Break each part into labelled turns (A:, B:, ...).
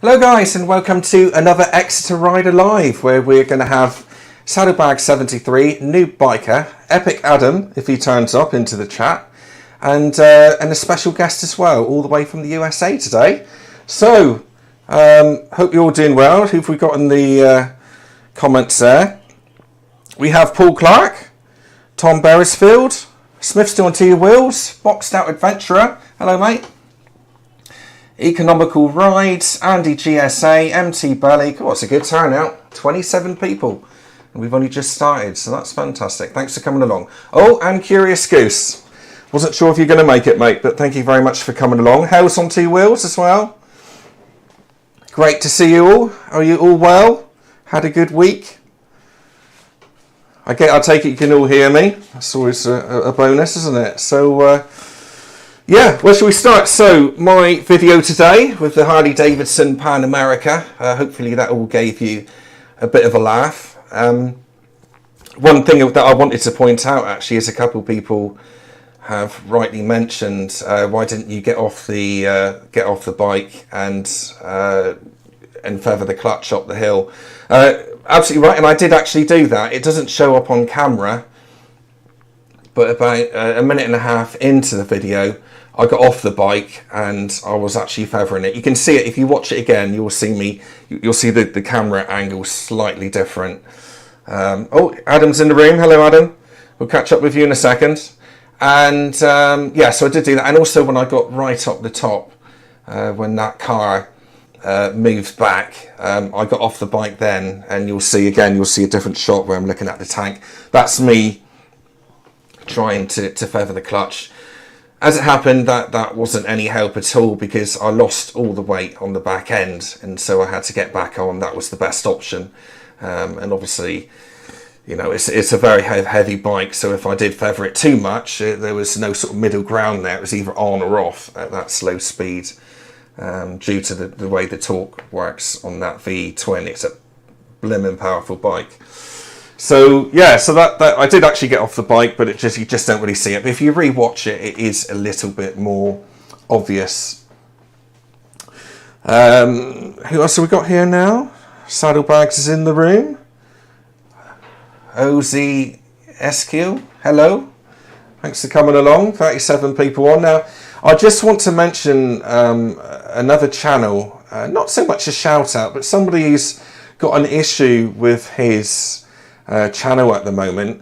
A: Hello guys, and welcome to another Exeterrider live, where we're going to have Saddlebag 73, Noobbiker, Epicadam if he turns up into the chat, and a special guest as well, all the way from the USA today. So hope you're all doing well. Who've we got in the comments there? We have Paul Clark, Tom Beresfield, Smith still on your wheels, Boxed Out Adventurer. Hello mate. Economical Rides, Andy GSA, MT Belly. Oh, it's a good turnout. 27 people. And we've only just started, so that's fantastic. Thanks for coming along. Oh, and Curious Goose. Wasn't sure if you're going to make it, mate, but thank you very much for coming along. House on Two Wheels as well. Great to see you all. Are you all well? Had a good week? I take it you can all hear me. That's always a bonus, isn't it? So, yeah, where shall we start? So, my video today with the Harley Davidson Pan America. Hopefully that all gave you a bit of a laugh. One thing that I wanted to point out actually is a couple of people have rightly mentioned, why didn't you get off the bike and feather the clutch up the hill? Absolutely right, and I did actually do that. It doesn't show up on camera, but about a minute and a half into the video, I got off the bike and I was actually feathering it. You can see it if you watch it again. You'll see the camera angle slightly different. Oh, Adam's in the room. Hello, Adam. We'll catch up with you in a second. And yeah, so I did do that. And also when I got right up the top, when that car moved back, I got off the bike then, and you'll see a different shot where I'm looking at the tank. That's me trying to feather the clutch. As it happened, that wasn't any help at all, because I lost all the weight on the back end, and so I had to get back on. That was the best option. And obviously, you know, it's a very heavy bike, so if I did feather it too much, there was no sort of middle ground there. It was either on or off at that slow speed, due to the way the torque works on that V twin. It's a blimmin' powerful bike. So yeah, so that I did actually get off the bike, but you just don't really see it. But if you re-watch it, it is a little bit more obvious. Who else have we got here now? Saddlebags is in the room. OZSQ, hello. Thanks for coming along. 37 people on now. I just want to mention another channel. Not so much a shout out, but somebody who's got an issue with his channel at the moment.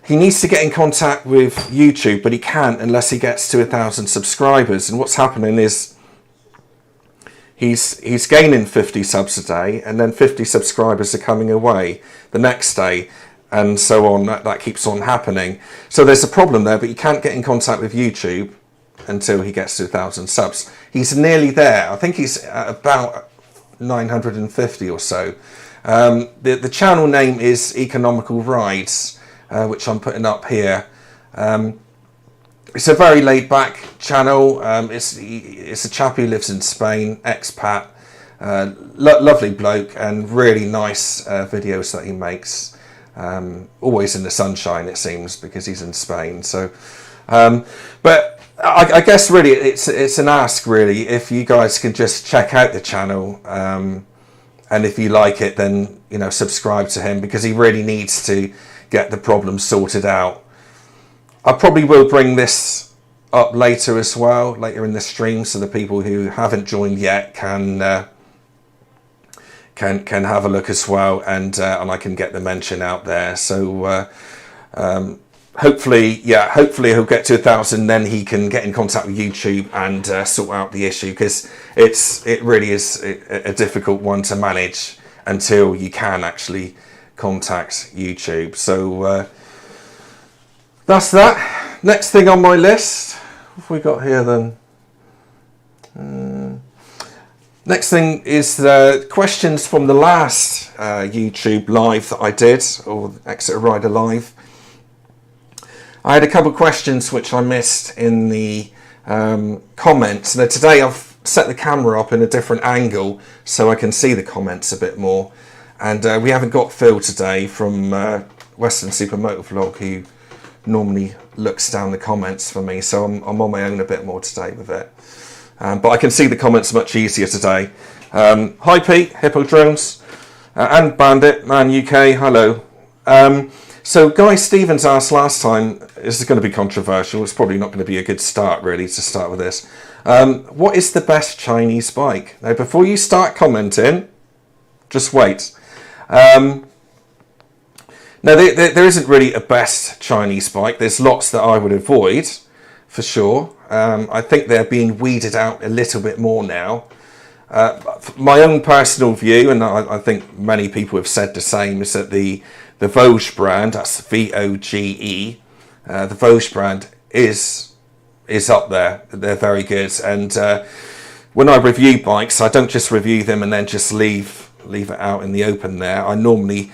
A: He needs to get in contact with YouTube, but he can't unless he gets to 1,000 subscribers. And what's happening is he's gaining 50 subs a day, and then 50 subscribers are coming away the next day, and so on. That keeps on happening. So there's a problem there, but you can't get in contact with YouTube until he gets to 1,000 subs. He's nearly there. I think he's at about 950 or so. The channel name is Economical Rides, which I'm putting up here. It's a very laid-back channel. It's a chap who lives in Spain, expat, lovely bloke, and really nice videos that he makes. Always in the sunshine, it seems, because he's in Spain. So, but I guess really it's an ask, really, if you guys can just check out the channel. And if you like it, then, you know, subscribe to him, because he really needs to get the problem sorted out. I probably will bring this up later as well, later in the stream, so the people who haven't joined yet can have a look as well, and I can get the mention out there. So hopefully he'll get to 1,000, then he can get in contact with YouTube and sort out the issue, because it really is a difficult one to manage until you can actually contact YouTube. So that's that. Next thing on my list, what have we got here then? Next thing is the questions from the last YouTube live that I did, or Exeterrider live. I had a couple of questions which I missed in the comments. Now today I've set the camera up in a different angle so I can see the comments a bit more. And we haven't got Phil today from Western Super Motovlog, who normally looks down the comments for me. So I'm on my own a bit more today with it. But I can see the comments much easier today. Hi Pete, Hippodromes, and Bandit, Man UK, hello. So Guy Stevens asked last time, this is going to be controversial, it's probably not going to be a good start really to start with this. What is the best Chinese bike? Now before you start commenting, just wait. Now there isn't really a best Chinese bike, there's lots that I would avoid, for sure. I think they're being weeded out a little bit more now. My own personal view, and I think many people have said the same, is that the Voge brand, that's V-O-G-E, the Voge brand is up there. They're very good. And when I review bikes, I don't just review them and then just leave it out in the open there. I normally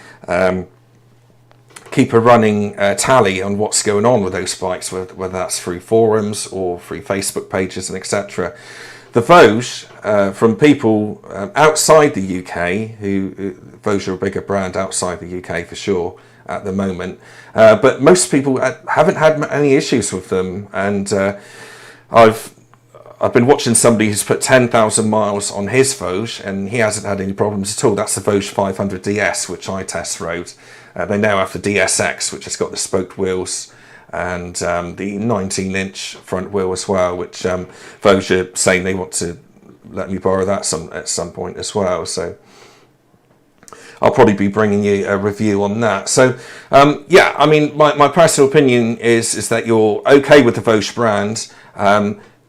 A: keep a running tally on what's going on with those bikes, whether that's through forums or through Facebook pages and etc. The Voge, from people outside the UK, Voge are a bigger brand outside the UK for sure at the moment, but most people haven't had any issues with them, and I've been watching somebody who's put 10,000 miles on his Voge and he hasn't had any problems at all. That's the Voge 500 DS, which I test rode. They now have the DSX, which has got the spoked wheels, and the 19-inch front wheel as well, which Voge are saying they want to let me borrow that at some point as well. So I'll probably be bringing you a review on that. So yeah, I mean, my personal opinion is that you're okay with the Voge brand.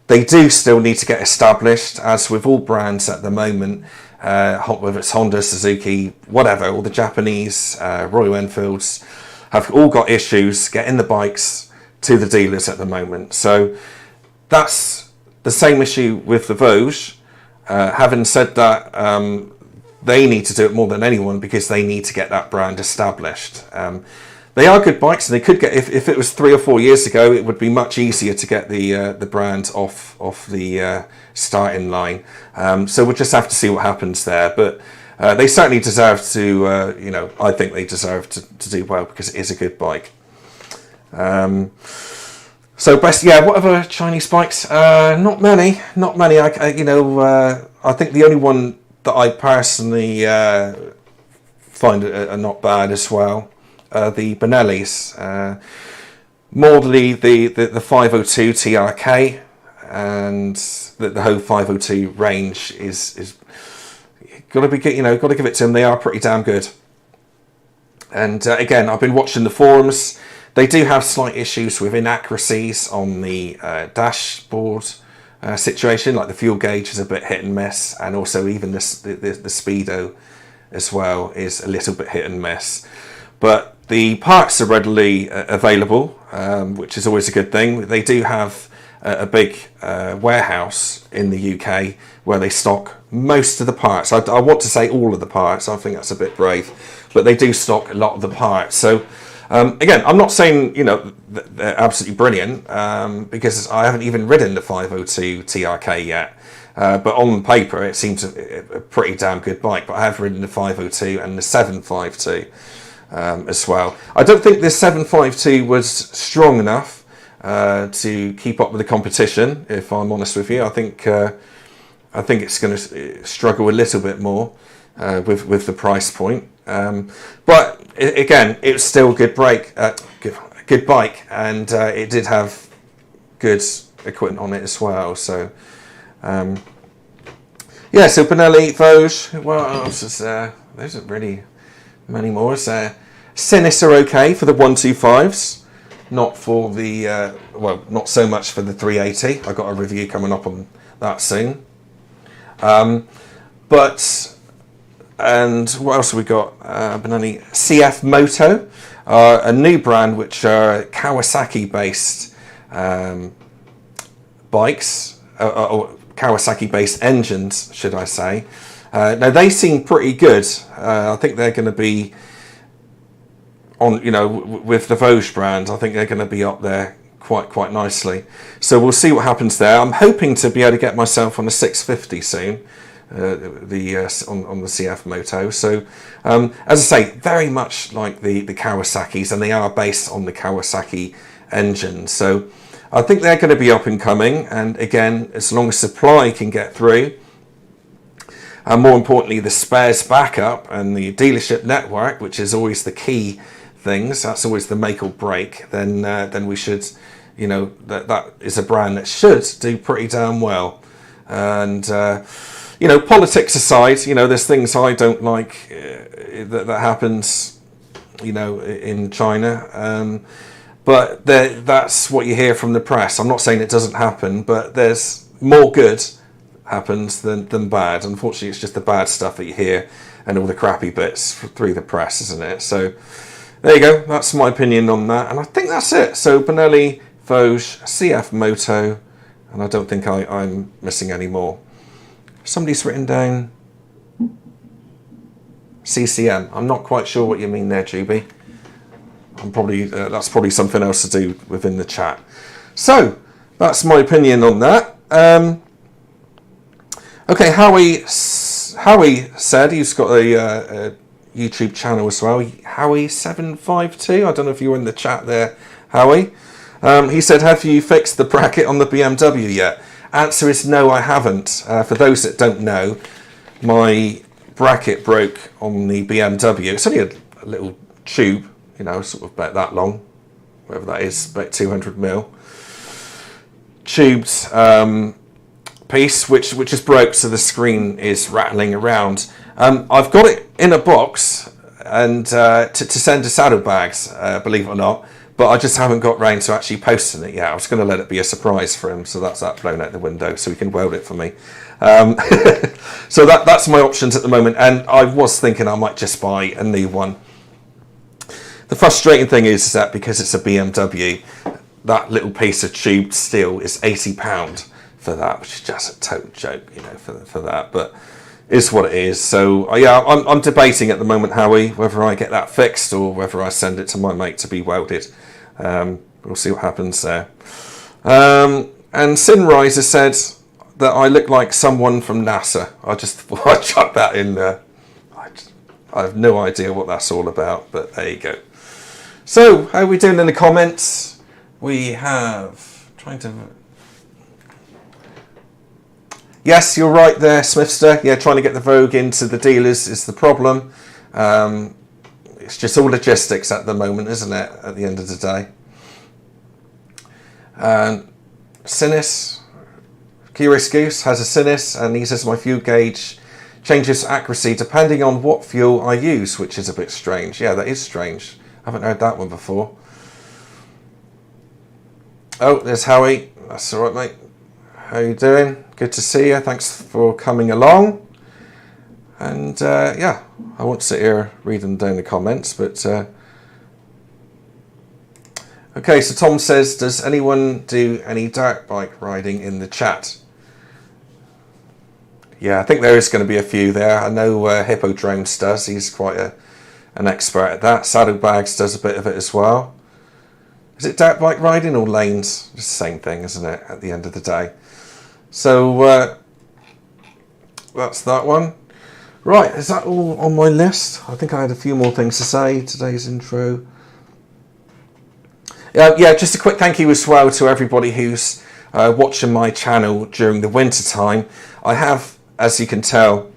A: They do still need to get established, as with all brands at the moment, whether it's Honda, Suzuki, whatever, all the Japanese, Royal Enfields, have all got issues getting the bikes to the dealers at the moment. So that's the same issue with the Voge. Having said that, they need to do it more than anyone because they need to get that brand established. They are good bikes, and they could get, if it was 3 or 4 years ago, it would be much easier to get the brand off the starting line. So we'll just have to see what happens there. But they certainly deserve to, I think they deserve to do well because it is a good bike. So best, yeah, what other Chinese bikes? Not many. I think the only one that I personally find are not bad as well, the Benellis, more the 502 TRK, and the whole 502 range is got to be, got to give it to them. They are pretty damn good. And again, I've been watching the forums. They do have slight issues with inaccuracies on the dashboard situation, like the fuel gauge is a bit hit and miss, and also even the speedo as well is a little bit hit and miss. But the parts are readily available, which is always a good thing. They do have a big warehouse in the UK where they stock most of the parts. I want to say all of the parts. I think that's a bit brave, but they do stock a lot of the parts. So again, I'm not saying they're absolutely brilliant, because I haven't even ridden the 502 TRK yet. But on paper, it seems a pretty damn good bike. But I have ridden the 502 and the 752 as well. I don't think the 752 was strong enough to keep up with the competition, if I'm honest with you. I think it's going to struggle a little bit more with the price point. But again, it was still a good bike, and it did have good equipment on it as well. So yeah, so Benelli, Voge, what else is there? There isn't really many more. Sinis are okay for the 125s, not for the not so much for the 380. I got a review coming up on that soon. And what else have we got? Benelli CF Moto, a new brand which are Kawasaki based bikes, or Kawasaki based engines, should I say. Now they seem pretty good. I think they're going to be on, with the Voge brand. I think they're going to be up there quite nicely. So we'll see what happens there. I'm hoping to be able to get myself on a 650 soon, on the CF Moto. So as I say, very much like the Kawasaki's, and they are based on the Kawasaki engine. So I think they're going to be up and coming, and again, as long as supply can get through, and more importantly the spares backup and the dealership network, which is always the key things, that's always the make or break, then we should, you know, that is a brand that should do pretty damn well. And you know, politics aside, you know, there's things I don't like that happens, you know, in China, but that's what you hear from the press. I'm not saying it doesn't happen, but there's more good happens than bad. Unfortunately, it's just the bad stuff that you hear and all the crappy bits through the press, isn't it? So there you go. That's my opinion on that, and I think that's it. So Benelli, Vosges, CF Moto, and I don't think I'm missing any more. Somebody's written down CCM. I'm not quite sure what you mean there, Juby. I'm probably that's probably something else to do within the chat. So that's my opinion on that. Okay, Howie said he's got a YouTube channel as well. Howie752. I don't know if you were in the chat there, Howie. He said, "Have you fixed the bracket on the BMW yet?" Answer is no, I haven't. For those that don't know, my bracket broke on the BMW. It's only a little tube, you know, sort of about that long, whatever that is, about 200 mil. Tubed piece, which is broke, so the screen is rattling around. I've got it in a box and to send to Saddlebags, believe it or not. But I just haven't got round to actually posting it yet. I was going to let it be a surprise for him, so that's that blown out the window, so he can weld it for me. So that's my options at the moment, and I was thinking I might just buy a new one. The frustrating thing is that because it's a BMW, that little piece of tubed steel is £80 for that, which is just a total joke, you know, for that. But is what it is. So yeah, I'm debating at the moment, Howie, whether I get that fixed or whether I send it to my mate to be welded. We'll see what happens there. And Sinriser said that I look like someone from NASA. I just thought I'd chuck that in there. I have no idea what that's all about, but there you go. So how are we doing in the comments? We have Yes, you're right there, Smithster. Yeah, trying to get the Vogue into the dealers is the problem. It's just all logistics at the moment, isn't it, at the end of the day? Sinus, Curious Goose has a Sinus, and he says my fuel gauge changes accuracy depending on what fuel I use, which is a bit strange. Yeah, that is strange. I haven't heard that one before. Oh, there's Howie. That's all right, mate. How you doing? Good to see you. Thanks for coming along. And yeah, I won't sit here reading down the comments, but okay. So Tom says, does anyone do any dirt bike riding in the chat? Yeah, I think there is going to be a few there. I know Hippodromes does. He's quite an expert at that. Saddlebags does a bit of it as well. Is it dirt bike riding or lanes? It's the same thing, isn't it, at the end of the day? So that's that one. Right, is that all on my list? I think I had a few more things to say. Today's intro. Yeah, just a quick thank you as well to everybody who's watching my channel during the winter time. I have, as you can tell,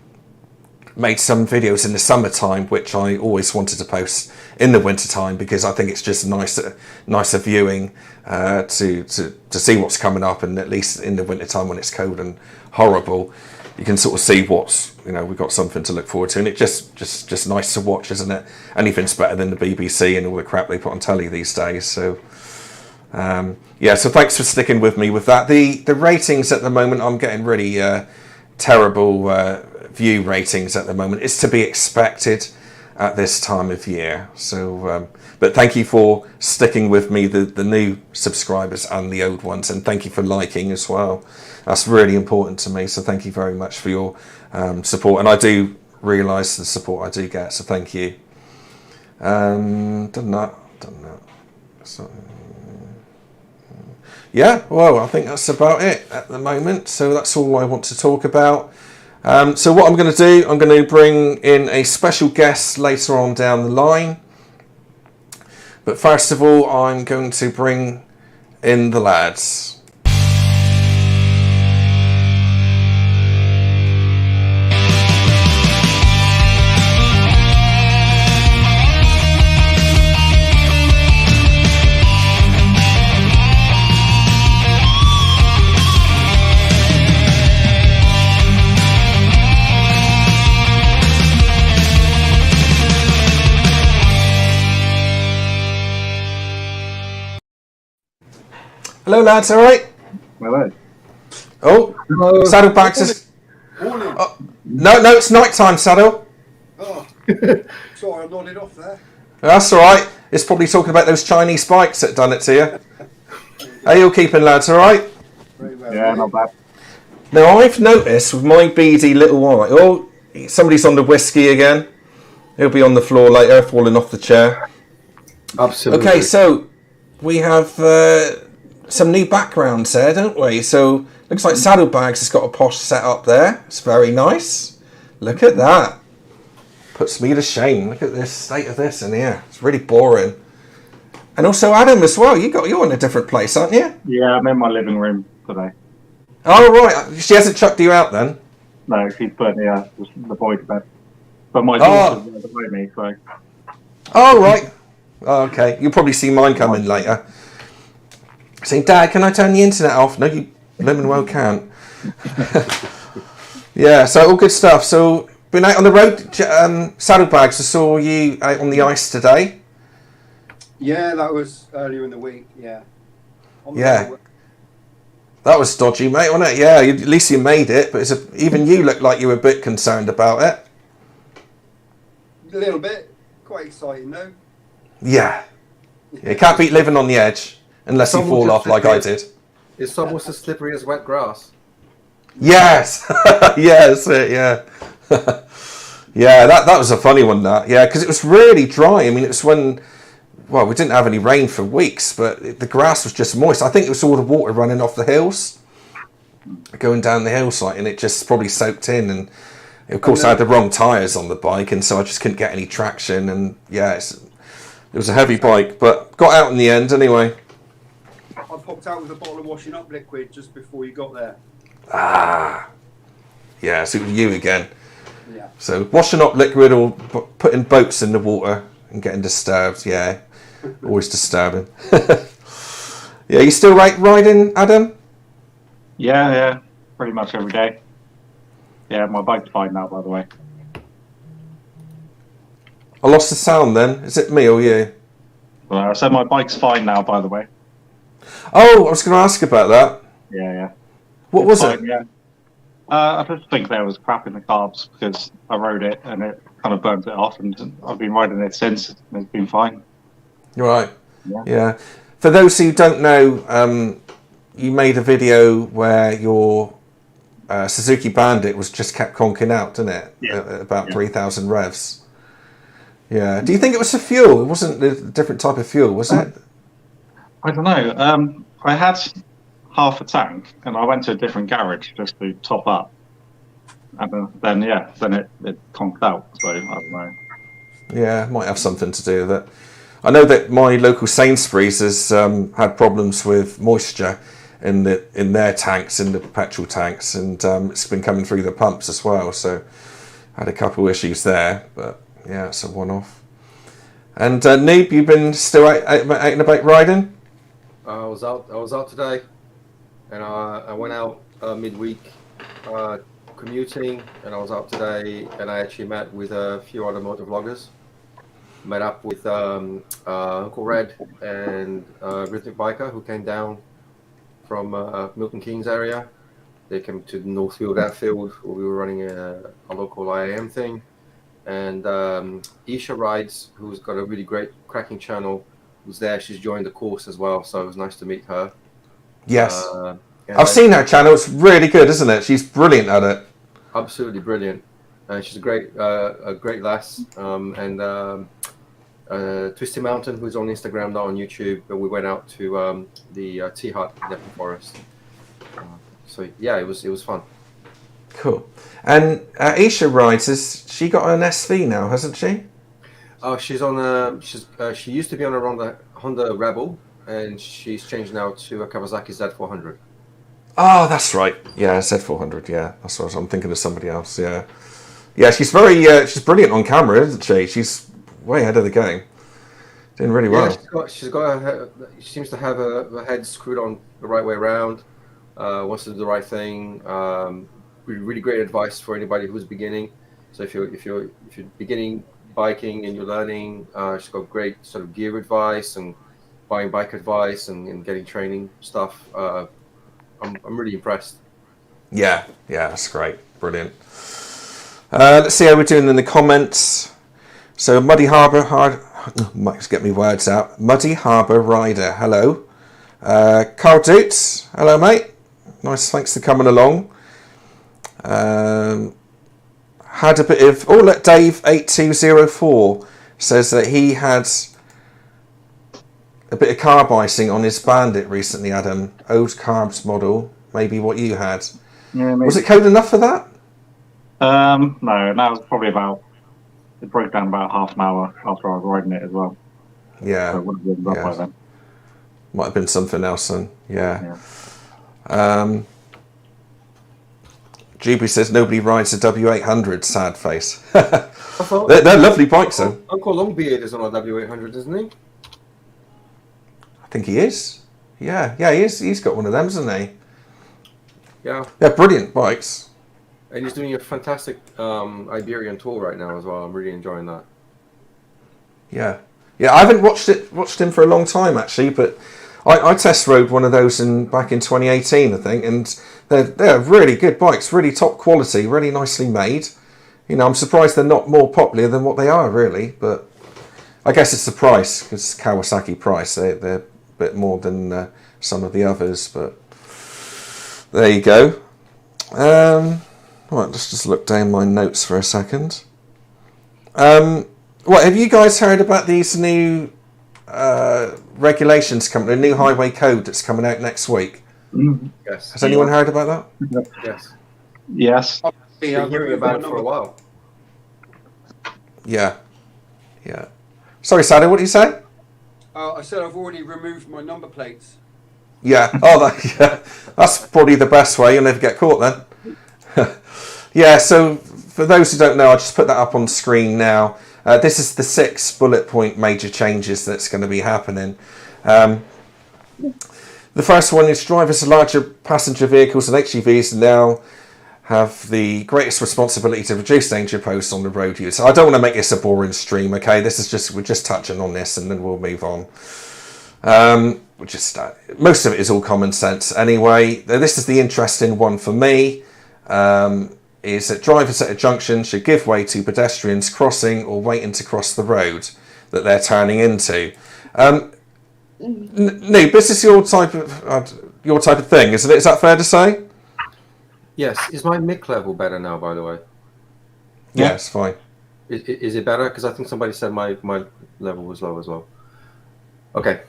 A: made some videos in the summertime, which I always wanted to post in the winter time because I think it's just nicer viewing to see what's coming up, and at least in the winter time when it's cold and horrible, you can sort of see what's, you know, we've got something to look forward to, and it's just nice to watch, isn't it? Anything's better than the BBC and all the crap they put on telly these days. So yeah, so thanks for sticking with me with that. The ratings at the moment, I'm getting really terrible view ratings at the moment. It's to be expected at this time of year. So but thank you for sticking with me, the new subscribers and the old ones, and thank you for liking as well. That's really important to me, so thank you very much for your support, and I do realise the support I do get, so thank you. Done that. So, yeah, well, I think that's about it at the moment, so that's all I want to talk about. So what I'm going to do, I'm going to bring in a special guest later on down the line. But first of all, I'm going to bring in the lads. Hello, lads. All right.
B: Hello.
A: Oh,
C: Hello.
A: Saddlebags is.
D: Morning.
A: Oh, no, it's night time, Saddle.
D: Oh, sorry, I nodded off there.
A: That's all right. It's probably talking about those Chinese spikes that done it to you. How you all keeping, lads? All right.
D: Very well.
B: Yeah, not bad.
A: Now I've noticed with my beady little white. Oh, somebody's on the whiskey again. He'll be on the floor later, falling off the chair.
C: Absolutely.
A: Okay, so we have some new backgrounds there, don't we? So looks like Saddlebags has got a posh setup there. It's very nice. Look at that. Puts me to shame. Look at this state of this in here. It's really boring. And also Adam as well. You're in a different place, aren't you?
B: Yeah, I'm in my living room today.
A: Oh right. She hasn't chucked you out then.
B: No, she's put the boy to bed. But my daughter's there behind me, so.
A: Oh right. Oh, okay. You'll probably see mine coming later. Saying, Dad, can I turn the internet off? No, you blooming well can't. Yeah, so all good stuff. So, been out on the road, Saddlebags, I saw you out on the ice today.
D: Yeah, that was earlier in the week. Yeah.
A: Yeah. That was dodgy, mate, wasn't it? Yeah, at least you made it, but even you looked like you were a bit concerned about it.
D: A little bit. Quite exciting, though.
A: Yeah. You can't beat living on the edge unless you fall off like I did.
C: It's almost as slippery as wet grass.
A: Yes. Yeah, that's it, yeah. Yeah, that was a funny one, that. Yeah, because it was really dry. I mean, it was when, well, we didn't have any rain for weeks, but the grass was just moist. I think it was all the water running off the hills, going down the hillside, and it just probably soaked in. And of course, I had the wrong tyres on the bike, and so I just couldn't get any traction. And yeah, it was a heavy bike, but got out in the end anyway.
D: I popped out with a bottle of washing up liquid just before you got there.
A: Ah. Yeah, so it was you again.
D: Yeah.
A: So washing up liquid or putting boats in the water and getting disturbed, yeah. Always disturbing. Yeah, you still riding, Adam?
B: Yeah, pretty much every day. Yeah, my bike's fine now, by the way.
A: I lost the sound then. Is it me or you?
B: So my bike's fine now, by the way.
A: Oh, I was going to ask about that.
B: Yeah.
A: What was it?
B: Yeah. I just think there was crap in the carbs because I rode it and it kind of burnt it off, and I've been riding it since, and it's been fine.
A: Right.
B: Yeah.
A: For those who don't know, you made a video where your Suzuki Bandit was just kept conking out, didn't it?
B: Yeah.
A: At about 3,000 revs. Yeah. Do you think it was the fuel? It wasn't a different type of fuel, was it?
B: I don't know. I had half a tank, and I went to a different garage just to top up, and then it conked out. So I don't know.
A: Yeah, might have something to do with it. I know that my local Sainsbury's has had problems with moisture in their tanks, in the petrol tanks, and it's been coming through the pumps as well. So I had a couple of issues there, but yeah, it's a one-off. And Noob, you've been still out and about riding?
C: I was out today, and I went out midweek commuting, and I was out today, and I actually met with a few other motovloggers. Met up with Uncle Red and Rhythmic Biker, who came down from Milton Keynes area. They came to Northfield, Enfield, where we were running a local IAM thing. And Isha Rides, who's got a really great cracking channel, was there. She's joined the course as well, so it was nice to meet her.
A: Yes. I've seen her channel. It's really good, isn't it? She's brilliant at it.
C: Absolutely brilliant. And she's a great lass. Twisty Mountain, who's on Instagram, not on YouTube, but we went out to the tea hut in Nepal Forest. So yeah, it was fun.
A: Cool. And Isha Rides, has she got an SV now, hasn't she?
C: Oh, she's on she used to be on a Honda Rebel, and she's changed now to a Kawasaki Z400.
A: Oh, that's right. Yeah, Z400. Yeah, that's what I'm thinking of somebody else. Yeah, yeah. She's she's brilliant on camera, isn't she? She's way ahead of the game. Doing really well.
C: Yeah, she's got she seems to have her head screwed on the right way around. Wants to do the right thing. Really great advice for anybody who's beginning. So if you're beginning biking and you're learning, she's got great sort of gear advice and buying bike advice and getting training stuff. I'm really impressed.
A: Yeah, that's great. Brilliant. Let's see how we're doing in the comments. So Muddy Harbour, let's get me words out. Muddy Harbour Rider, hello. Carl Dutz, hello mate. Nice, thanks for coming along. Had a bit of, let Dave 8204 says that he had a bit of carb icing on his Bandit recently, Adam. Old carbs model, maybe what you had.
B: Yeah, maybe.
A: Was it cold enough for that?
B: No, that was probably it broke down about half an hour after I was riding it as well.
A: Yeah.
B: So it wouldn't have been by then.
A: Might have been something else then. Yeah. GB says nobody rides a W800, sad face. they're lovely bikes though.
C: Uncle Longbeard is on a W800, isn't he?
A: I think he is. Yeah, he is. He's got one of them, hasn't he?
C: Yeah.
A: They're brilliant bikes.
C: And he's doing a fantastic Iberian tour right now as well. I'm really enjoying that.
A: Yeah, I haven't watched him for a long time actually, but I test rode one of those back in 2018, I think, and they're really good bikes, really top quality, really nicely made. You know, I'm surprised they're not more popular than what they are, really. But I guess it's the price, because Kawasaki price, they're a bit more than some of the others. But there you go. Right, let's just look down my notes for a second. What have you guys heard about these new regulations coming? The new highway code that's coming out next week.
C: Yes.
A: Has anyone heard about that?
C: Yes.
B: Yes.
C: I've been hearing about it for a while.
A: Yeah. Sorry, Sadie, what did you say?
D: I said I've already removed my number plates.
A: Yeah. That's probably the best way. You'll never get caught then. Yeah. So for those who don't know, I'll just put that up on screen now. This is the 6 bullet point major changes that's going to be happening. The first one is drivers of larger passenger vehicles and HGVs now have the greatest responsibility to reduce danger posed on the road use. I don't want to make this a boring stream, okay? We're just touching on this and then we'll move on. Most of it is all common sense anyway. This is the interesting one for me. Is that drivers at a junction should give way to pedestrians crossing or waiting to cross the road that they're turning into. Noob, this is your type of thing, isn't it? Is that fair to say?
C: Yes. Is my mic level better now, by the way?
A: Yeah, it's fine.
C: Is it better? Because I think somebody said my level was low as well. Okay.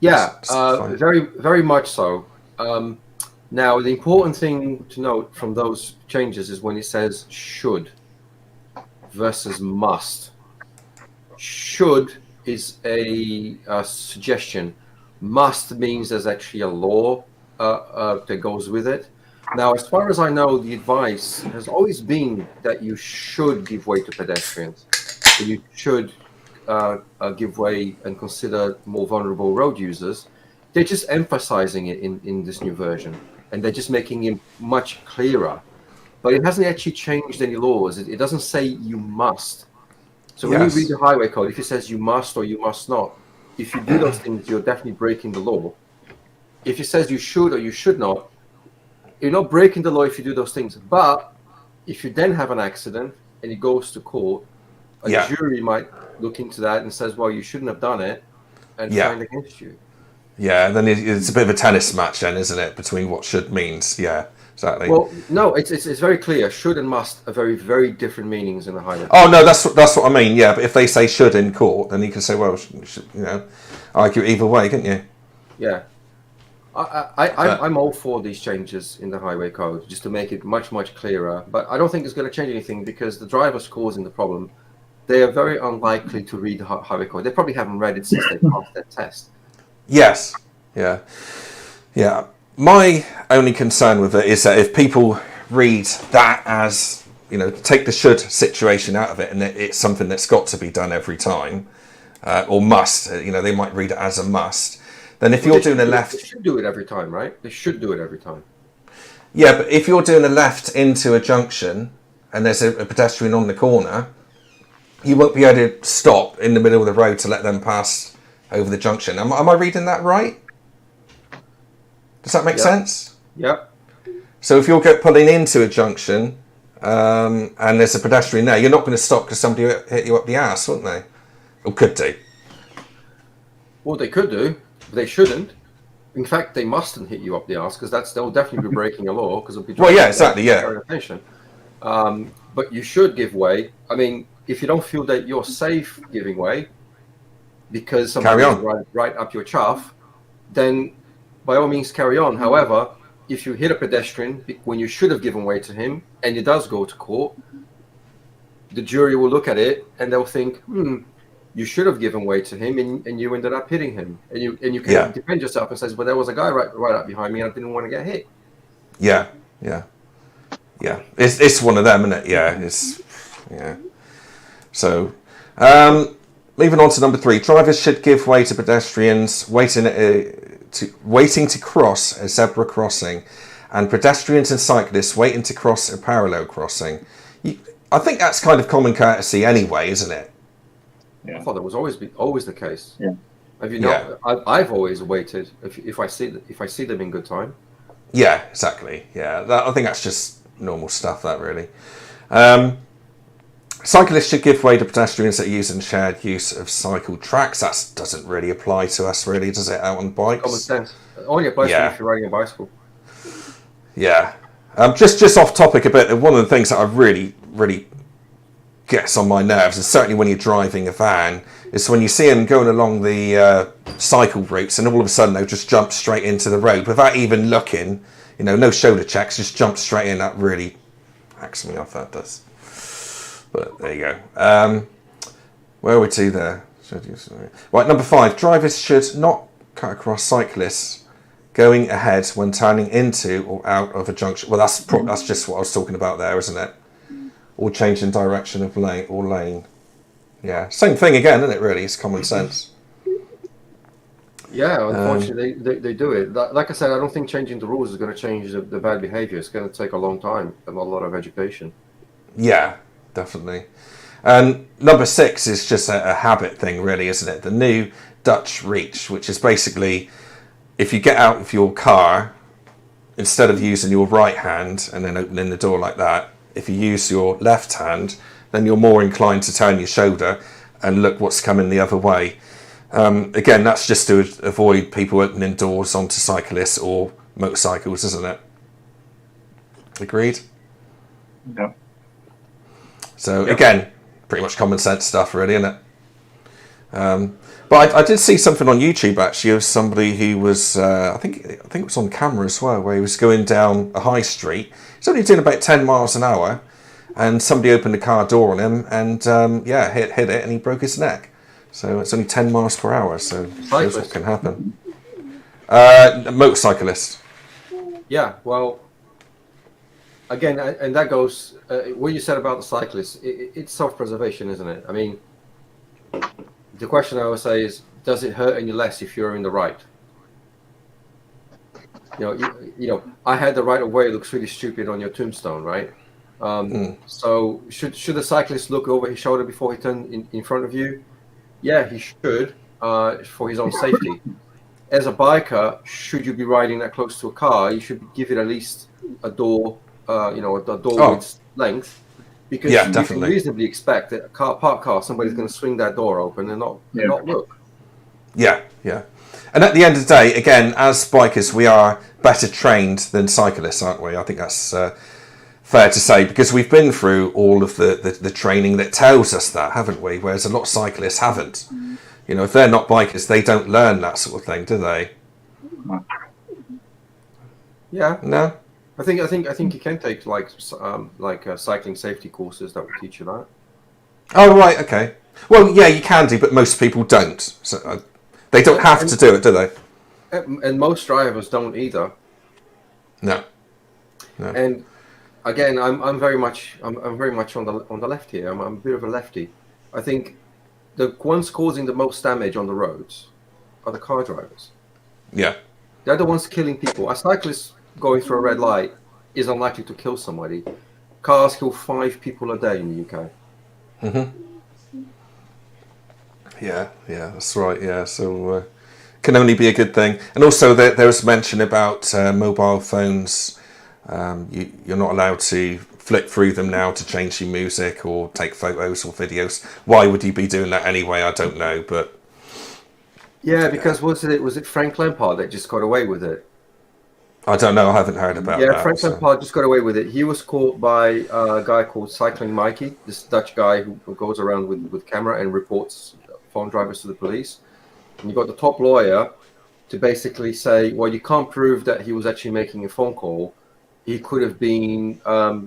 C: Very, very much so. Now, the important thing to note from those changes is when it says should versus must. Should is a suggestion. Must means there's actually a law that goes with it. Now, as far as I know, the advice has always been that you should give way to pedestrians. You should give way and consider more vulnerable road users. They're just emphasizing it in this new version. And they're just making it much clearer. But it hasn't actually changed any laws. It doesn't say you must. So when you read the highway code, if it says you must or you must not, if you do those things, you're definitely breaking the law. If it says you should or you should not, you're not breaking the law if you do those things. But if you then have an accident and it goes to court, a jury might look into that and says, well, you shouldn't have done it, and find against you.
A: Yeah, then it's a bit of a tennis match then, isn't it, between what should means. Yeah, exactly.
C: Well, no, it's very clear. Should and must are very, very different meanings in the highway.
A: Oh, no, that's what I mean, yeah. But if they say should in court, then you can say, well, argue either way, couldn't you?
C: Yeah. I'm all for these changes in the highway code, just to make it much, much clearer. But I don't think it's going to change anything because the drivers causing the problem, they are very unlikely to read the highway code. They probably haven't read it since they passed their test.
A: Yes. Yeah. My only concern with it is that if people read that as, take the should situation out of it and it's something that's got to be done every time, or must, they might read it as a must, then if you're doing a left...
C: They should do it every time, right? They should do it every time.
A: Yeah, but if you're doing a left into a junction and there's a pedestrian on the corner, you won't be able to stop in the middle of the road to let them pass over the junction. Am I reading that right? Does that make sense?
C: Yep.
A: So if you're pulling into a junction and there's a pedestrian there, you're not going to stop because somebody hit you up the ass, wouldn't they? Or could do.
C: Well, they could do, but they shouldn't. In fact, they mustn't hit you up the ass because they'll definitely be breaking a law because it'll be.
A: Well, yeah, exactly, yeah.
C: Attention. But you should give way. I mean, if you don't feel that you're safe giving way because somebody is right up your chaff, then by all means carry on. However, if you hit a pedestrian when you should have given way to him and it does go to court, the jury will look at it and they'll think, you should have given way to him and you ended up hitting him. And you can defend yourself and says, well, there was a guy right up behind me and I didn't want to get hit.
A: Yeah. It's one of them, isn't it? So, moving on to number 3. Drivers should give way to pedestrians waiting to cross a zebra crossing, and pedestrians and cyclists waiting to cross a parallel crossing. I think that's kind of common courtesy anyway, isn't it?
B: Yeah.
C: I thought that was always the case.
B: Yeah.
C: Have you not? I've always waited if I see them in good time.
A: Yeah, exactly. Yeah, I think that's just normal stuff. That really. Cyclists should give way to pedestrians that are using shared use of cycle tracks. That doesn't really apply to us, really, does it? Out on bikes.
C: Common sense. It only applies to you if you're riding a bicycle.
A: Yeah. Just off topic a bit. One of the things that I really gets on my nerves, and certainly when you're driving a van, is when you see them going along the cycle routes and all of a sudden they'll just jump straight into the road without even looking, no shoulder checks, just jump straight in. That really hacks me off, that does. But there you go. Where are we to there? Right, number 5. Drivers should not cut across cyclists going ahead when turning into or out of a junction. Well, that's just what I was talking about there, isn't it? Or changing direction of lane. Yeah, same thing again, isn't it? Really, it's common sense.
C: Yeah, unfortunately, they do it. Like I said, I don't think changing the rules is going to change the bad behaviour. It's going to take a long time and a lot of education. Yeah,
A: definitely. And number 6 is just a habit thing, really, isn't it? The new Dutch reach, which is basically if you get out of your car, instead of using your right hand and then opening the door like that, if you use your left hand, then you're more inclined to turn your shoulder and look what's coming the other way. Again, that's just to avoid people opening doors onto cyclists or motorcycles, isn't it? Agreed?
B: Yeah.
A: So, again, pretty much common sense stuff, really, isn't it? But I did see something on YouTube, actually, of somebody who was, I think it was on camera as well, where he was going down a high street. He's only doing about 10 miles an hour, and somebody opened the car door on him and, hit it, and he broke his neck. So it's only 10 miles per hour, so shows what can happen. A motorcyclist.
C: Yeah, well, again, and that goes, what you said about the cyclist, it's self-preservation, isn't it? I mean, the question I would say is, does it hurt any less if you're in the right? I had the right of way. It looks really stupid on your tombstone, right? So should the cyclist look over his shoulder before he turns in front of you? Yeah, he should, for his own safety. As a biker, should you be riding that close to a car, you should give it at least a door, a door width length, because you can reasonably expect that a parked car, somebody's going to swing that door open and not look. Yeah.
A: And at the end of the day, again, as bikers, we are better trained than cyclists, aren't we? I think that's fair to say, because we've been through all of the training that tells us that, haven't we? Whereas a lot of cyclists haven't. If they're not bikers, they don't learn that sort of thing, do they?
C: Yeah.
A: No.
C: I think you can take like cycling safety courses that will teach you that.
A: Oh right, okay. Well, yeah, you can do, but most people don't. So they don't have to do it, do they?
C: And most drivers don't either.
A: No.
C: And again, I'm very much on the left here. I'm a bit of a lefty. I think the ones causing the most damage on the roads are the car drivers.
A: Yeah.
C: They're the ones killing people. A cyclist going through a red light is unlikely to kill somebody. Cars kill 5 people a day in the UK.
A: Yeah, that's right. Yeah, so can only be a good thing. And also there was mention about mobile phones. You're not allowed to flick through them now to change your music or take photos or videos. Why would you be doing that anyway? I don't know, but
C: Yeah, because was it Frank Lampard that just got away with it?
A: I don't know. I haven't heard about
C: Yeah,
A: that.
C: Frank
A: So.
C: Lampard just got away with it. He was caught by a guy called Cycling Mikey, this Dutch guy who goes around with camera and reports phone drivers to the police. And you got the top lawyer to basically say, well, you can't prove that he was actually making a phone call. He could have been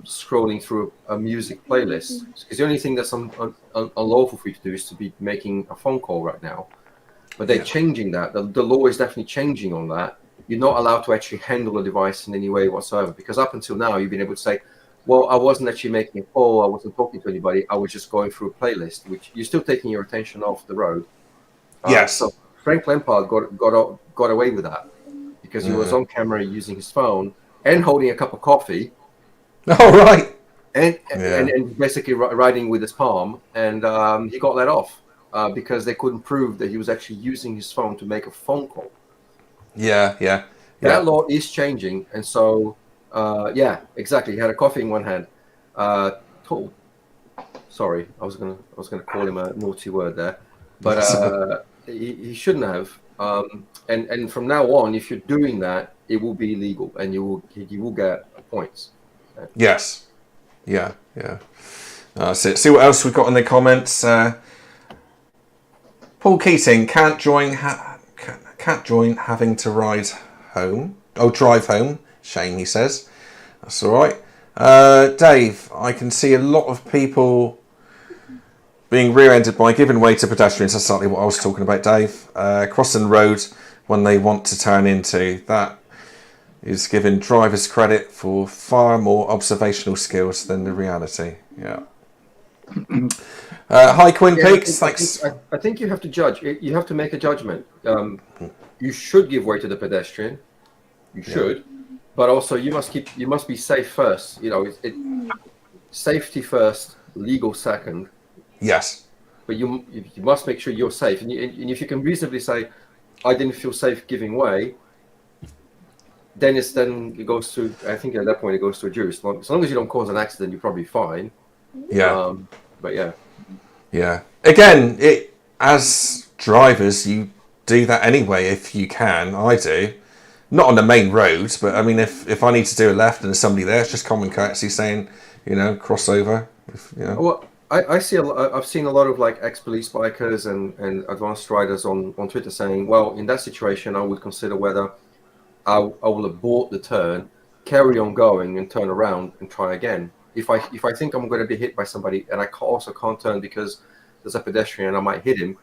C: scrolling through a music playlist. Because the only thing that's unlawful for you to do is to be making a phone call right now. But they're changing that. The law is definitely changing on that. You're not allowed to actually handle a device in any way whatsoever. Because up until now, you've been able to say, well, I wasn't actually making a call. I wasn't talking to anybody. I was just going through a playlist, which you're still taking your attention off the road.
A: Yes.
C: So Frank Lampard got away with that because he was on camera using his phone and holding a cup of coffee.
A: All right.
C: And basically riding with his palm, and he got let off because they couldn't prove that he was actually using his phone to make a phone call.
A: Yeah.
C: That law is changing, and so exactly. He had a coffee in one hand. Sorry, I was gonna call him a naughty word there, but he shouldn't have. And from now on, if you're doing that, it will be illegal, and you will get points.
A: Yes. Yeah. So see what else we've got in the comments. Paul Keating can't join having to ride home. Oh, drive home. Shame, he says. That's all right. Dave, I can see a lot of people being rear-ended by giving way to pedestrians. That's exactly what I was talking about, Dave. Crossing the road when they want to turn into. That is giving drivers credit for far more observational skills than the reality. Yeah. Hi, Quinn Peaks. Thanks.
C: I think you have to judge. You have to make a judgment. You should give way to the pedestrian. You should, but also you must be safe first. You know, safety first, legal second.
A: Yes.
C: But you must make sure you're safe, and if you can reasonably say, I didn't feel safe giving way, then it goes to. I think at that point it goes to a jury. As long as you don't cause an accident, you're probably fine.
A: Yeah.
C: But yeah.
A: Yeah. Again, as drivers, you do that anyway if you can. I do. Not on the main road, but I mean, if I need to do a left and there's somebody there, it's just common courtesy saying, cross over.
C: Well, I've seen a lot of like ex-police bikers and advanced riders on Twitter saying, well, in that situation, I would consider whether I will abort the turn, carry on going, and turn around and try again. If I think I'm going to be hit by somebody and I also can't turn because there's a pedestrian and I might hit him,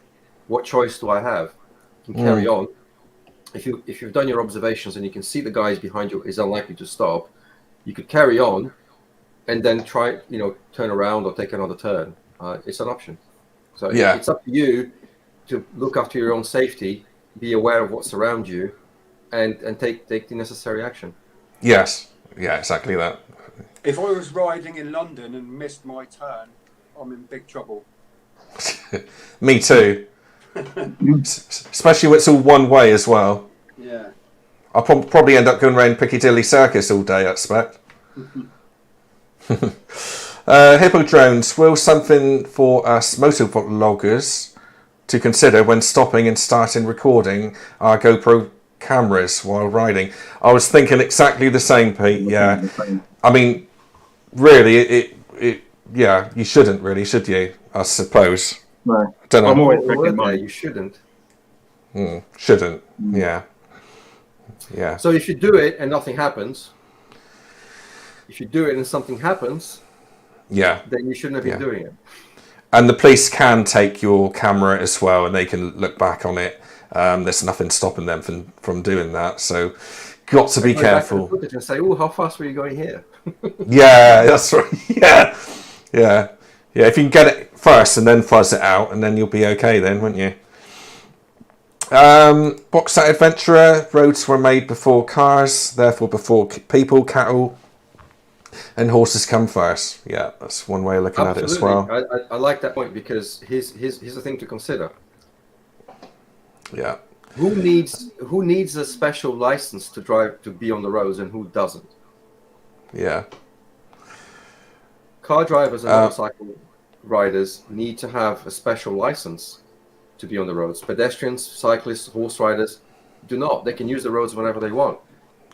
C: what choice do I have? You can carry on. If you've done your observations and you can see the guys behind you is unlikely to stop, you could carry on and then try, turn around or take another turn. It's an option. So it's up to you to look after your own safety, be aware of what's around you, and take the necessary action.
A: Yes. Yeah, exactly that.
D: If I was riding in London and missed my turn, I'm in big trouble.
A: Me too. Especially when it's all one way as well.
D: Yeah.
A: I'll probably end up going around Piccadilly Circus all day, I expect. Hippodrones, will something for us motovloggers to consider when stopping and starting recording our GoPro cameras while riding? I was thinking exactly the same, Pete. Yeah. I mean, really, you shouldn't really, should you? I suppose.
B: No.
A: Don't know.
B: I'm always thinking
C: You shouldn't.
A: Shouldn't. Yeah.
C: So if you do it and nothing happens, if you do it and something happens, then you shouldn't have been doing it.
A: And the police can take your camera as well, and they can look back on it. There's nothing stopping them from doing that. So, got to be careful.
C: Back to the footage and say, "Oh, how fast were you going here?"
A: Yeah, that's right. Yeah. If you can get it first and then fuzz it out, and then you'll be okay then, won't you? Box Out Adventurer, roads were made before cars, therefore before people, cattle, and horses come first. Yeah, that's one way of looking at it as well.
C: I like that point because here's the thing to consider.
A: Yeah.
C: Who needs a special license to drive to be on the roads, and who doesn't?
A: Yeah.
C: Car drivers and motorcycle riders need to have a special license to be on the roads. Pedestrians, cyclists, horse riders do not. They can use the roads whenever they want.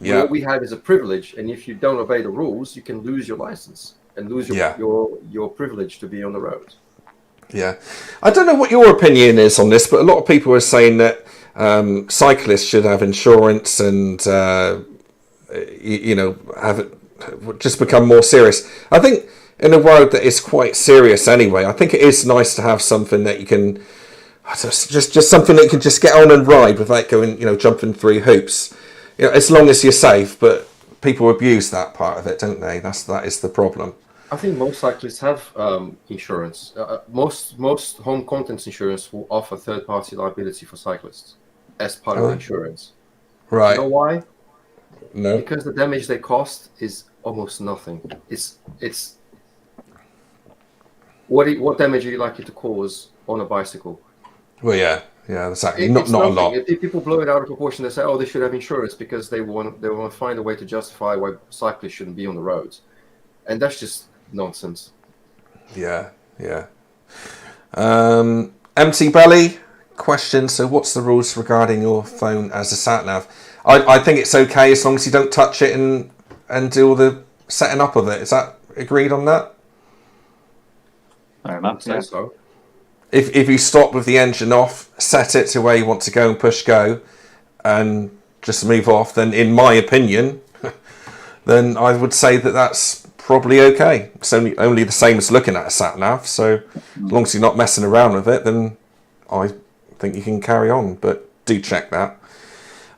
A: Yeah.
C: What we have is a privilege, and if you don't obey the rules, you can lose your license and lose your privilege to be on the roads.
A: Yeah. I don't know what your opinion is on this, but a lot of people are saying that cyclists should have insurance and, have it just become more serious. I think in a world that is quite serious anyway, I think it is nice to have something that you can, just something that you can just get on and ride without going, jumping through hoops. As long as you're safe, but people abuse that part of it, don't they? That is the problem.
C: I think most cyclists have insurance. Most home contents insurance will offer third-party liability for cyclists as part of the insurance.
A: Right.
C: You know why?
A: No.
C: Because the damage they cost is almost nothing. It's what damage are you likely to cause on a bicycle?
A: Well, yeah, exactly. Not a lot.
C: If people blow it out of proportion, they say, "Oh, they should have insurance," because they want to find a way to justify why cyclists shouldn't be on the roads, and that's just nonsense.
A: Yeah. Empty belly question. So, what's the rules regarding your phone as a sat nav? I think it's okay as long as you don't touch it and do all the setting up of it. Is that agreed on that?
B: Fair enough. Yeah.
C: So.
A: If you stop with the engine off, set it to where you want to go and push go, and just move off, then in my opinion, then I would say that that's probably okay. It's only the same as looking at a sat nav. So as long as you're not messing around with it, then I think you can carry on. But do check that.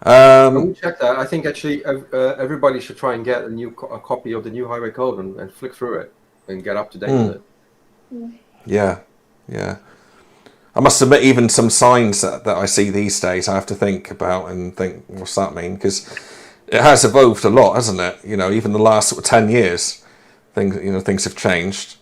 C: I will check that. I think actually everybody should try and get a copy of the new highway code and flick through it and get up to date with it.
A: Yeah. I must admit, even some signs that I see these days, I have to think about and think, what's that mean? Because it has evolved a lot, hasn't it? Even the last sort of 10 years, things have changed.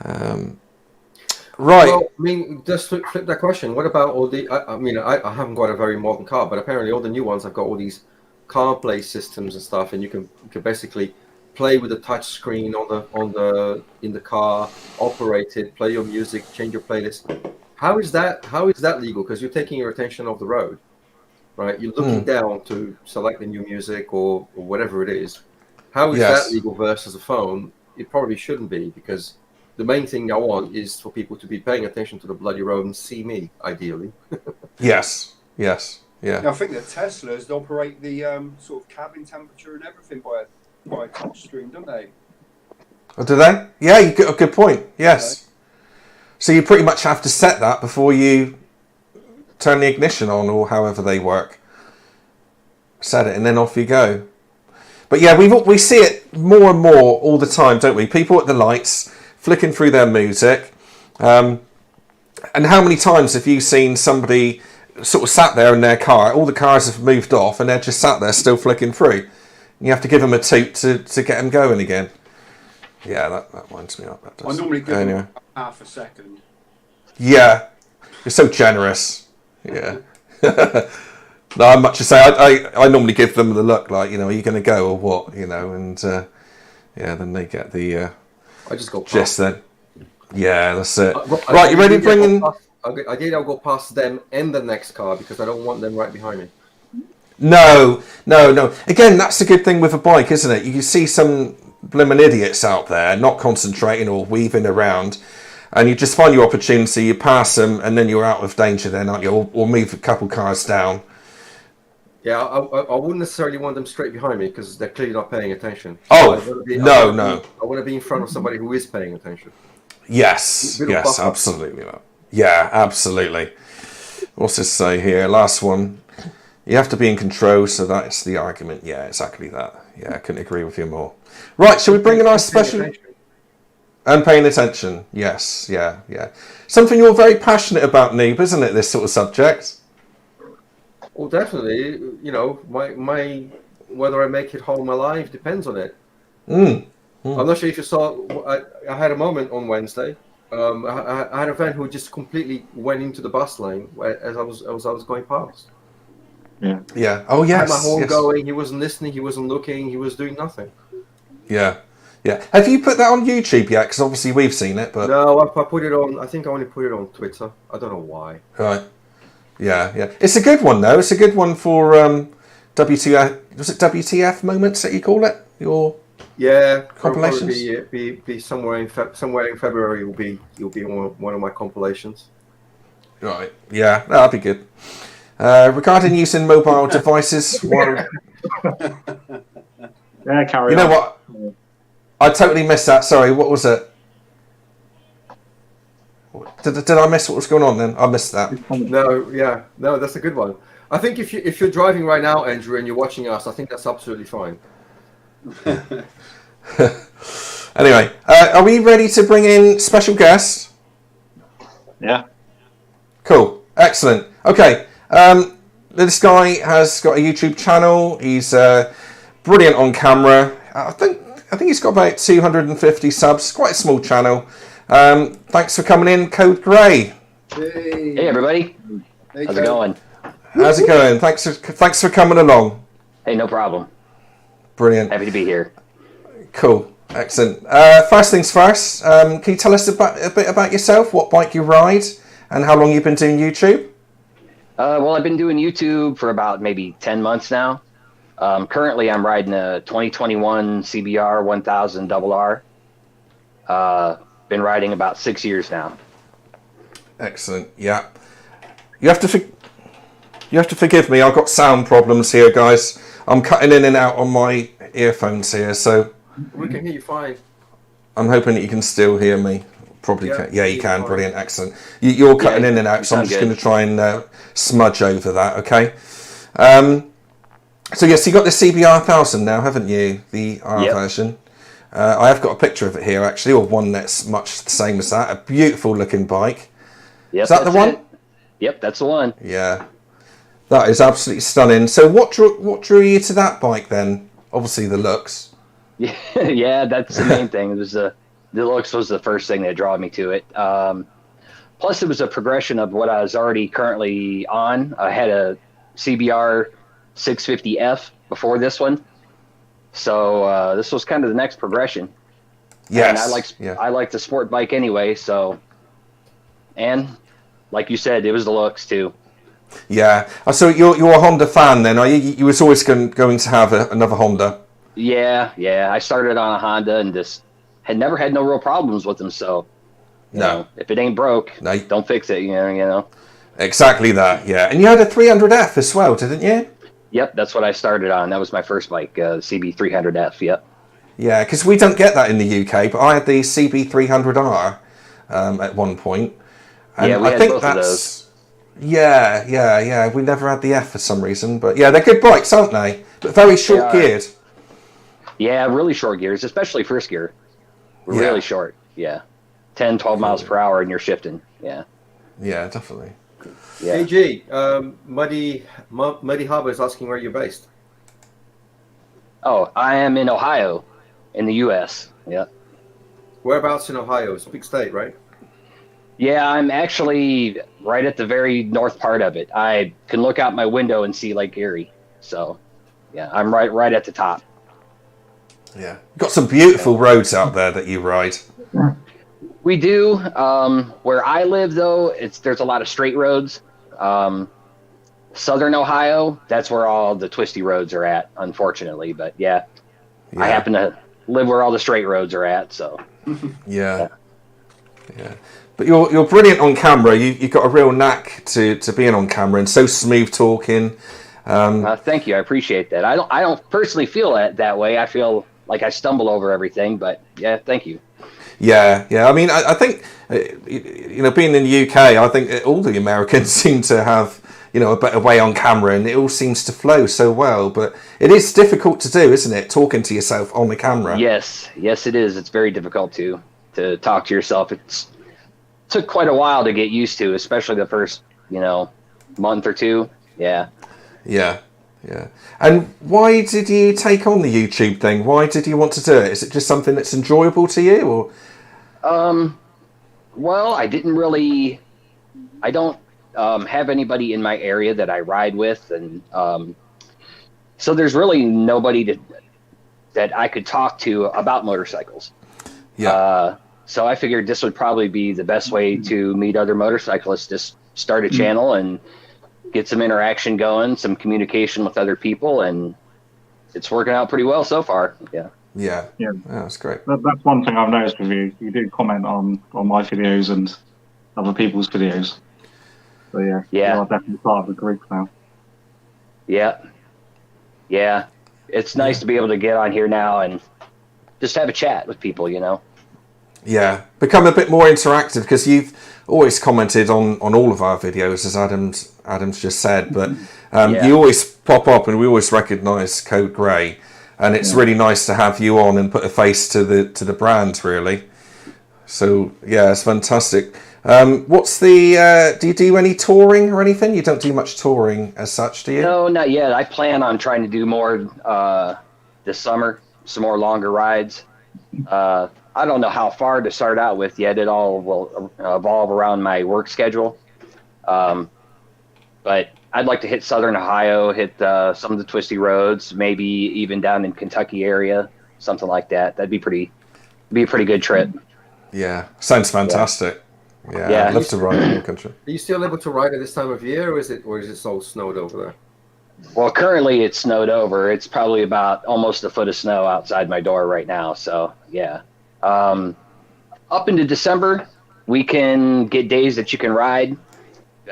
A: Right.
C: Well, I mean, just to flip that question, what about all the? I haven't got a very modern car, but apparently all the new ones have got all these CarPlay systems and stuff, and you can basically play with the touch screen in the car, operate it, play your music, change your playlist. How is that legal? Because you're taking your attention off the road, right? You're looking down to select the new music or whatever it is. How is that legal versus a phone? It probably shouldn't be, because the main thing I want is for people to be paying attention to the bloody road and see me, ideally.
A: Yes. Yeah.
D: I think the Teslas operate the sort of cabin temperature and everything by a touch screen, don't they?
A: Oh, do they? Yeah, you got a good point. Yes. So you pretty much have to set that before you turn the ignition on, or however they work. Set it and then off you go. But yeah, we see it more and more all the time, don't we? People at the lights flicking through their music. And how many times have you seen somebody sort of sat there in their car? All the cars have moved off and they're just sat there still flicking through. You have to give them a toot to get them going again. Yeah, that winds me up. That does.
D: I normally give them half a second.
A: Yeah, you're so generous. Yeah. No, I'm much to say. I normally give them the look, like, are you going to go or what? And then they get the
C: I just go
A: gist then. Yeah, that's it.
C: Right,
A: you ready to bring in?
C: I'll go past them and the next car because I don't want them right behind me.
A: No. Again, that's the good thing with a bike, isn't it? You can see some blimmin' idiots out there not concentrating or weaving around, and you just find your opportunity, you pass them, and then you're out of danger then, aren't you? Or move a couple cars down.
C: Yeah, I wouldn't necessarily want them straight behind me because they're clearly not paying attention.
A: Oh,
C: no. I want to be in front of somebody who is paying attention.
A: Yes, absolutely. Yeah, absolutely. What's this say here? Last one. You have to be in control, so that's the argument. Yeah, exactly that. Yeah, I couldn't agree with you more. Right, shall we bring in our special... And paying attention. Yes, yeah. Something you're very passionate about, Noob, isn't it, this sort of subject?
C: Well, definitely. My whether I make it home alive depends on it. I'm not sure if you saw, I had a moment on Wednesday I had a friend who just completely went into the bus lane as I was going past.
B: Yeah.
A: Yeah. Oh
C: I
A: yes.
C: had my horn
A: Yes.
C: going. He wasn't listening. He wasn't looking. He was doing nothing.
A: Yeah. Yeah. Have you put that on YouTube yet? Because obviously we've seen it, but
C: No, I put it on. I think I only put it on Twitter. I don't know why.
A: right. Yeah. Yeah. It's a good one though. It's a good one for WTF. Was it WTF moments that you call it? Your
C: Yeah,
A: compilations?
C: probably be somewhere in February. You'll be on one of my compilations.
A: Right. Yeah. That'd be good. Regarding using mobile devices, while
B: Yeah, carry
A: you
B: on.
A: know what, I totally missed that. Sorry. What was it? Did I miss what was going on then? I missed that.
C: No, that's a good one. I think if you're driving right now, Andrew, and you're watching us, I think that's absolutely fine.
A: Anyway, are we ready to bring in special guests?
B: Yeah.
A: Cool. Excellent. Okay. This guy has got a YouTube channel. He's brilliant on camera. I think he's got about 250 subs. Quite a small channel. Thanks for coming in, Kode Grey.
E: Hey everybody, how's it going?
A: How's it going? Thanks for coming along.
E: Hey, no problem.
A: Brilliant.
E: Happy to be here.
A: Cool. Excellent. First things first, can you tell us a bit about yourself, what bike you ride, and how long you've been doing YouTube?
E: Well, I've been doing YouTube for about maybe 10 months now. Currently, I'm riding a 2021 CBR 1000 RR. Been riding about 6 years now.
A: Excellent. Yeah. You have to forgive me. I've got sound problems here, guys. I'm cutting in and out on my earphones here, so
C: We can hear you fine.
A: I'm hoping that you can still hear me. Probably
C: Yeah,
A: can. Yeah, you
C: you're
A: can.
C: fine.
A: Brilliant. Excellent. You're cutting
E: Yeah,
A: in and out,
E: you
A: so I'm
E: sound
A: just
E: good.
A: going to try and smudge over that, okay? So, yes, you got the CBR 1000 now, haven't you? The R
E: Yep.
A: version. I have got a picture of it here, actually, or one that's much the same as that. A beautiful looking bike.
E: Yep,
A: Is that the
E: that's
A: one?
E: it. Yep, that's the one.
A: Yeah. That is absolutely stunning. So what drew you to that bike then? Obviously the looks.
E: Yeah, that's the main thing. It was the looks was the first thing that drew me to it. Plus, it was a progression of what I was already currently on. I had a CBR 650F before this one, so this was kind of the next progression.
A: Yes.
E: And I like the sport bike anyway. So, and like you said, it was the looks too.
A: Yeah. So you're a Honda fan then, are you? You was always going to have another Honda.
E: Yeah. I started on a Honda and just had never had no real problems with them. So, you know, if it ain't broke,
A: No.
E: don't fix it. You know.
A: Exactly that. Yeah. And you had a 300F as well, didn't you?
E: Yep, that's what I started on. That was my first bike, CB300F. Yep.
A: Yeah, because we don't get that in the UK, but I had the CB300R at one point. And
E: Yeah, we
A: I
E: had
A: think
E: both of
A: that's
E: those.
A: Yeah. We never had the F for some reason, but yeah, they're good bikes, aren't they? But very short geared.
E: Yeah, really short gears, especially first gear.
A: Yeah.
E: Really short. Yeah. 10, 12 miles per hour and you're shifting. Yeah.
A: Yeah, definitely.
E: Yeah.
C: Hey G, Muddy Harbor is asking where you're based.
E: Oh, I am in Ohio, in the U.S. Yeah.
C: Whereabouts in Ohio? It's a big state, right?
E: Yeah, I'm actually right at the very north part of it. I can look out my window and see Lake Erie. So, yeah, I'm right at the top.
A: Yeah. You've got some beautiful roads out there that you ride.
E: We do. Where I live, though, there's a lot of straight roads. Southern Ohio, that's where all the twisty roads are at, unfortunately. But yeah, I happen to live where all the straight roads are at. So
A: Yeah. But you're brilliant on camera. You've got a real knack to being on camera and so smooth talking.
E: thank you. I appreciate that. I don't personally feel that way. I feel like I stumble over everything. But yeah, thank you.
A: Yeah. I mean, I think being in the UK, I think all the Americans seem to have a better way on camera, and it all seems to flow so well. But it is difficult to do, isn't it? Talking to yourself on the camera.
E: Yes, it is. It's very difficult to talk to yourself. It took quite a while to get used to, especially the first month or two. Yeah.
A: And why did you take on the YouTube thing? Why did you want to do it? Is it just something that's enjoyable to you, or?
E: Well, I don't have anybody in my area that I ride with, and so there's really nobody that I could talk to about motorcycles.
A: Yeah.
E: So I figured this would probably be the best way to meet other motorcyclists. Just start a channel and get some interaction going, some communication with other people, and it's working out pretty well so far. Yeah.
A: Yeah.
B: Yeah.
A: That's great.
B: That's one thing I've noticed with you. You do comment on my videos and other people's videos. So yeah,
E: Yeah.
B: you are definitely part of the group now.
E: Yeah. Yeah. It's nice to be able to get on here now and just have a chat with people, you know?
A: Yeah, become a bit more interactive, because you've always commented on all of our videos, as Adam's just said, but you always pop up and we always recognise Kode Grey, and it's really nice to have you on and put a face to the brand, really. So yeah, it's fantastic. What's the do you do any touring or anything? You don't do much touring as such, do you?
E: No, not yet. I plan on trying to do more this summer, some more longer rides. I don't know how far to start out with yet. It all will evolve around my work schedule. But I'd like to hit Southern Ohio, hit some of the twisty roads, maybe even down in Kentucky area, something like that. Be a pretty good trip.
A: Yeah, sounds fantastic. Yeah, I'd love to ride in your country.
C: Are you still able to ride at this time of year, or is it so snowed over there?
E: Well, currently it's snowed over. It's probably about almost a foot of snow outside my door right now. So yeah. Up into December, we can get days that you can ride.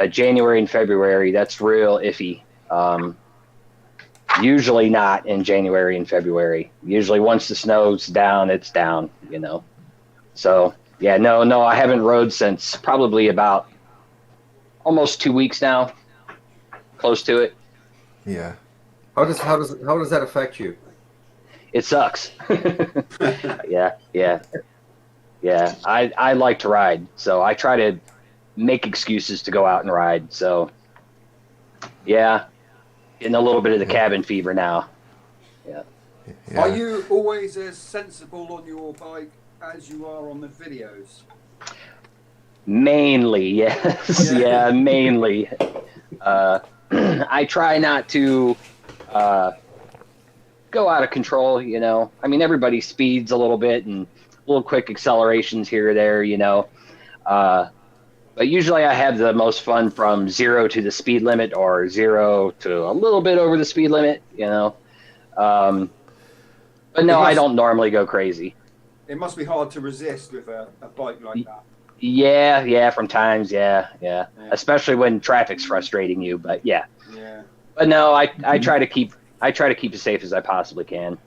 E: January and February, that's real iffy. Usually not in January and February. Usually once the snow's down, it's down, you know. So yeah, no, I haven't rode since probably about almost 2 weeks now. Close to it.
A: Yeah.
C: How does that affect you?
E: It sucks. Yeah. I like to ride, so I try to make excuses to go out and ride. So yeah, getting a little bit of the cabin fever now. Yeah.
D: Are you always as sensible on your bike as you are on the videos?
E: Mainly, yes. Yeah, mainly. I try not to go out of control, you know. I mean, everybody speeds a little bit and little quick accelerations here or there, you know. But usually I have the most fun from 0 to the speed limit, or 0 to a little bit over the speed limit, you know. But no, I don't normally go crazy.
D: It must be hard to resist with a bike like that.
E: Yeah, from times, yeah. Especially when traffic's frustrating you, but yeah. But no, I try to keep as safe as I possibly can.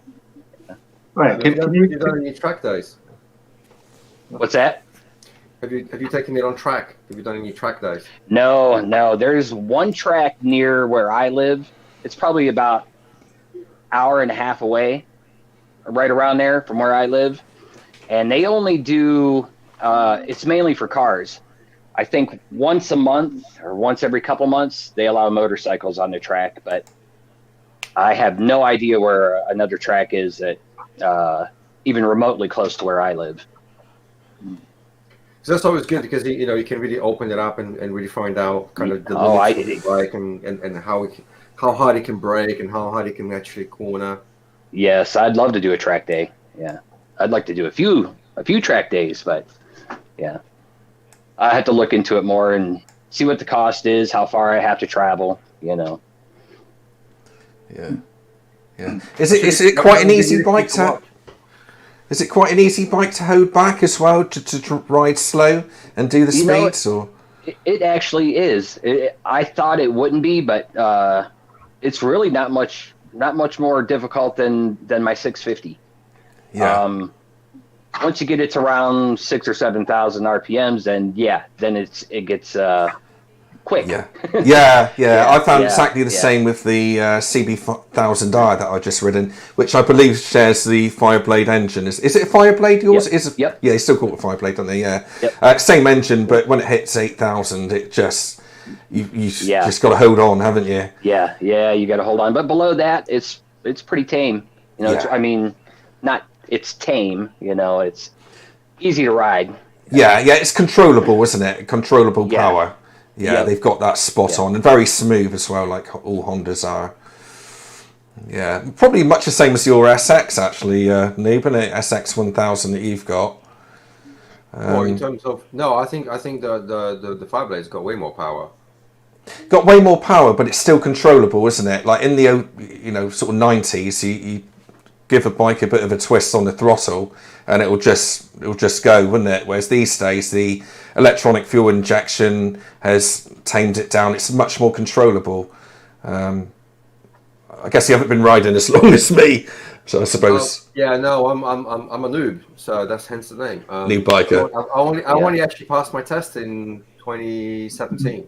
B: Right,
C: Have you done any track days?
E: What's that?
C: Have you taken it on track? Have you done any track days?
E: No. There's one track near where I live. It's probably about an hour and a half away, right around there from where I live. And they only do, it's mainly for cars. I think once a month or once every couple months, they allow motorcycles on the track. But I have no idea where another track is that even remotely close to where I live.
C: So that's always good, because you can really open it up and really find out kind of the limits of the bike and how hard it can brake and how hard it can actually corner.
E: Yes, I'd love to do a track day. Yeah, I'd like to do a few track days, but yeah, I have to look into it more and see what the cost is, how far I have to travel. You know.
A: Yeah. Is it quite an easy bike to? Is it quite an easy bike to hold back as well, to ride slow and do the speeds?
E: It actually is. I thought it wouldn't be, but it's really not much more difficult than my 650.
A: Yeah.
E: Once you get it to around 6,000 or 7,000 RPMs, then it gets quick.
A: Yeah. I found exactly the same with the CB1000i that I just ridden, which I believe shares the Fireblade engine. Is it a Fireblade yours?
E: Yep.
A: Yeah, they still call it Fireblade, don't they? Yeah.
E: Yep.
A: Same engine, but when it hits 8,000, it just you just got to hold on, haven't you?
E: Yeah, you got to hold on. But below that, it's pretty tame. You know, it's tame. You know, it's easy to ride.
A: Yeah, it's controllable, isn't it? Controllable power. Yeah,
E: Yep.
A: they've got that spot on, and very smooth as well, like all Hondas are. Yeah, probably much the same as your SX actually, Noob, isn't it? SX 1000 that you've got.
C: Well, in terms of I think the Fireblade's got way more power.
A: Got way more power, but it's still controllable, isn't it? Like in the sort of 90s, you give a bike a bit of a twist on the throttle, and it'll just go, wouldn't it? Whereas these days, the electronic fuel injection has tamed it down. It's much more controllable. I guess you haven't been riding as long as me, so I suppose.
C: No, I'm a noob, so that's hence the name.
A: Noobbiker.
C: I only actually passed my test in 2017.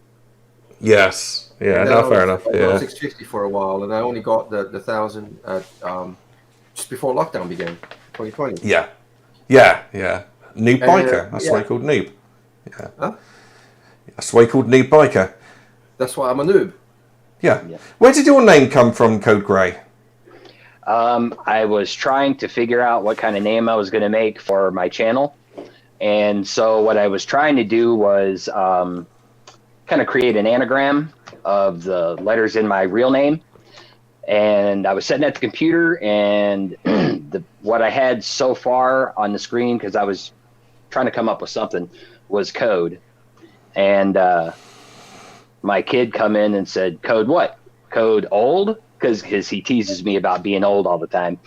A: Yes. Yeah. No, fair enough.
C: I
A: Yeah.
C: was 650 for a while, and I only got the 1,000 just before lockdown began, 2020.
A: Yeah. Noobbiker. That's why I called Noob. Yeah.
C: Huh?
A: That's why I called Noobbiker.
C: That's why I'm a noob.
A: Yeah. Where did your name come from, Code Grey?
E: I was trying to figure out what kind of name I was going to make for my channel. And so what I was trying to do was kind of create an anagram of the letters in my real name. And I was sitting at the computer, and what I had so far on the screen, because I was trying to come up with something, was code. And my kid come in and said, "Code what? Code old?" Because he teases me about being old all the time.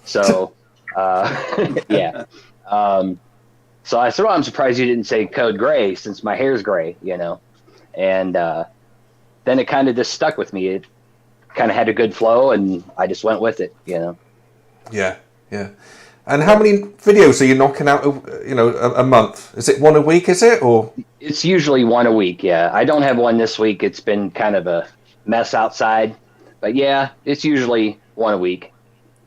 E: So, yeah. So I said, "Well, I'm surprised you didn't say Code Gray, since my hair's gray, you know." And then it kind of just stuck with me. It kind of had a good flow, and I just went with it, you know.
A: Yeah. And how many videos are you knocking out, a month? Is it one a week, is it? Or
E: It's usually one a week, yeah. I don't have one this week. It's been kind of a mess outside. But yeah, it's usually one a week.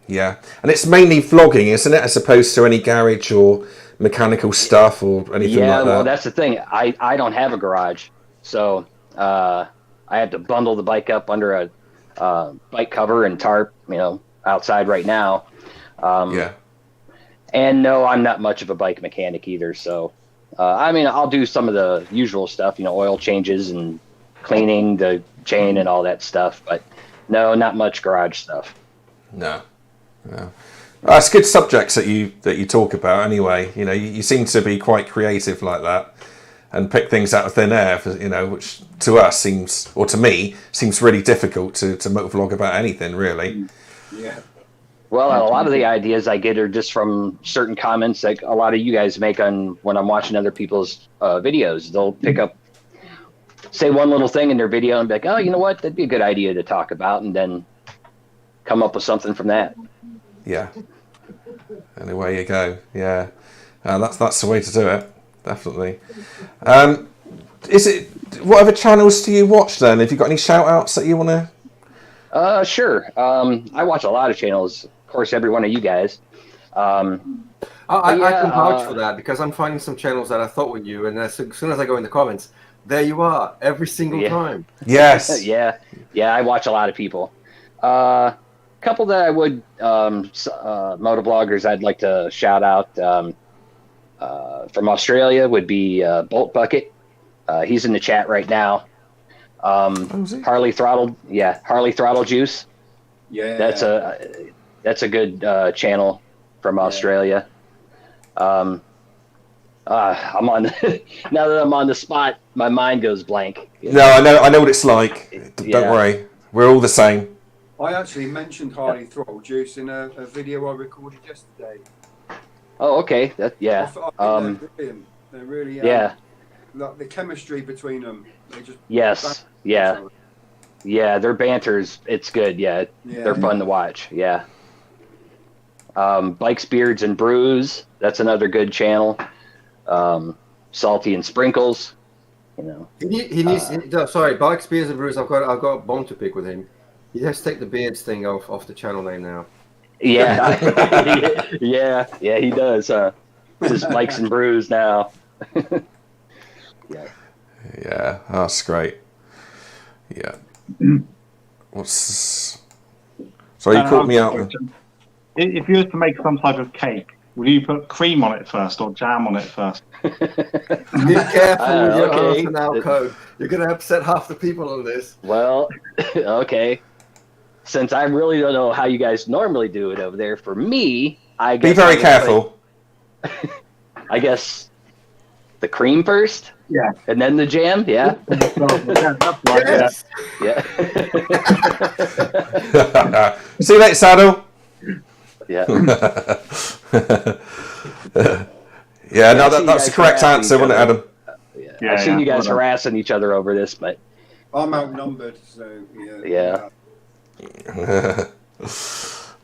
A: Yeah. And it's mainly vlogging, isn't it? As opposed to any garage or mechanical stuff or anything like that.
E: Yeah, well, that's the thing. I don't have a garage. So I have to bundle the bike up under a bike cover and tarp, outside right now.
A: Yeah.
E: And no, I'm not much of a bike mechanic either. So, I'll do some of the usual stuff, oil changes and cleaning the chain and all that stuff. But no, not much garage stuff.
A: No. It's good subjects that you talk about anyway. You seem to be quite creative like that and pick things out of thin air, which to us seems really difficult to motovlog about anything, really.
D: Yeah.
E: Well, a lot of the ideas I get are just from certain comments like a lot of you guys make when I'm watching other people's videos. They'll pick up, say one little thing in their video and be like, "Oh, you know what? That'd be a good idea to talk about," and then come up with something from that.
A: Yeah. And away you go. Yeah. That's the way to do it. Definitely. What other channels do you watch then? Have you got any shout outs that you want to?
E: Sure. I watch a lot of channels. Of course, every one of you guys.
C: I can vouch for that, because I'm finding some channels that I thought were you, and as soon as I go in the comments, there you are, every single time.
A: Yes.
E: Yeah, I watch a lot of people. Couple that I would, motovloggers I'd like to shout out from Australia would be Bolt Bucket. He's in the chat right now. Harley Throttle Juice.
D: Yeah.
E: That's a good channel from Australia. I'm on now that I'm on the spot, my mind goes blank.
A: No, I know what it's like. Don't worry, we're all the same.
D: I actually mentioned Harley Throttle Juice in a video I recorded yesterday.
E: Oh, okay.
D: I think they're brilliant. They're really like the chemistry between them. They just
E: their banter's it's good. They're fun to watch. Bikes, Beards, and Brews. That's another good channel. Salty and Sprinkles.
C: He needs. Sorry, Bikes, Beards, and Brews. I've got a bone to pick with him. He has to take the beards thing off the channel name now.
E: Yeah, he does. It's just Bikes and Brews now.
A: Yeah, that's great. Yeah. So you caught me out.
B: If you were to make some type of cake, Will you put cream on it first or jam on it first?
C: Be careful with your
E: okay.
C: answer now, Code. You're going to upset half the people on this.
E: Well, okay. Since I really don't know how you guys normally do it over there, for me, I guess
A: Be very careful.
E: I guess the cream first,
B: Yeah.
E: and then the jam. Yeah,
B: That's right,
C: Yes.
E: yeah,
A: See you later, Saddle.
E: yeah.
A: Yeah, no,
E: I see
A: that's
E: you
A: the correct
E: guys
A: answer, wasn't it,
E: harassing
A: Adam?
B: Yeah,
E: I've seen you guys
B: whatever.
E: harassing each other over this, but
D: I'm outnumbered, so
E: Yeah.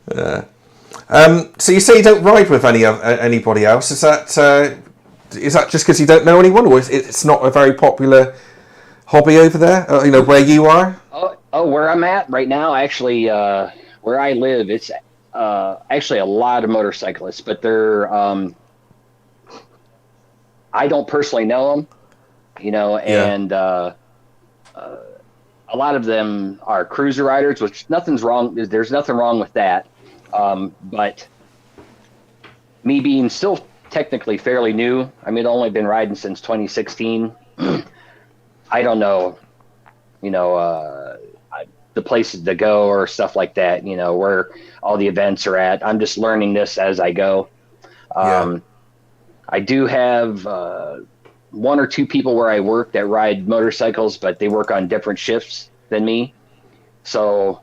A: Yeah. So you say you don't ride with anybody else. Is that just because you don't know anyone, or it's not a very popular hobby over there? Where you are.
E: where I'm at right now, actually, where I live, it's actually a lot of motorcyclists, but they're I don't personally know them, and a lot of them are cruiser riders, which nothing's wrong. There's nothing wrong with that. But me being still technically fairly new, I mean, I've only been riding since 2016. I don't know, the places to go or stuff like that, where all the events are at. I'm just learning this as I go. I do have one or two people where I work that ride motorcycles, but they work on different shifts than me. So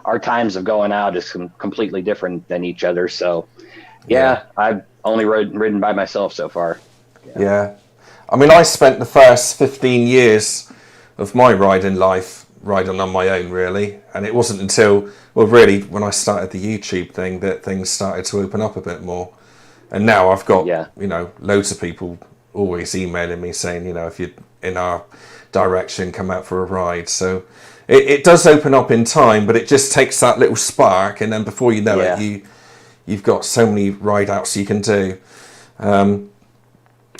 E: our times of going out is completely different than each other. So I've only ridden by myself so far.
A: Yeah. I mean, I spent the first 15 years of my riding life riding on my own, really. And it wasn't until, really, when I started the YouTube thing that things started to open up a bit more. And now I've got, loads of people always emailing me saying, if you're in our direction, come out for a ride. So it does open up in time, but it just takes that little spark. And then before you know it, you've got so many ride outs you can do.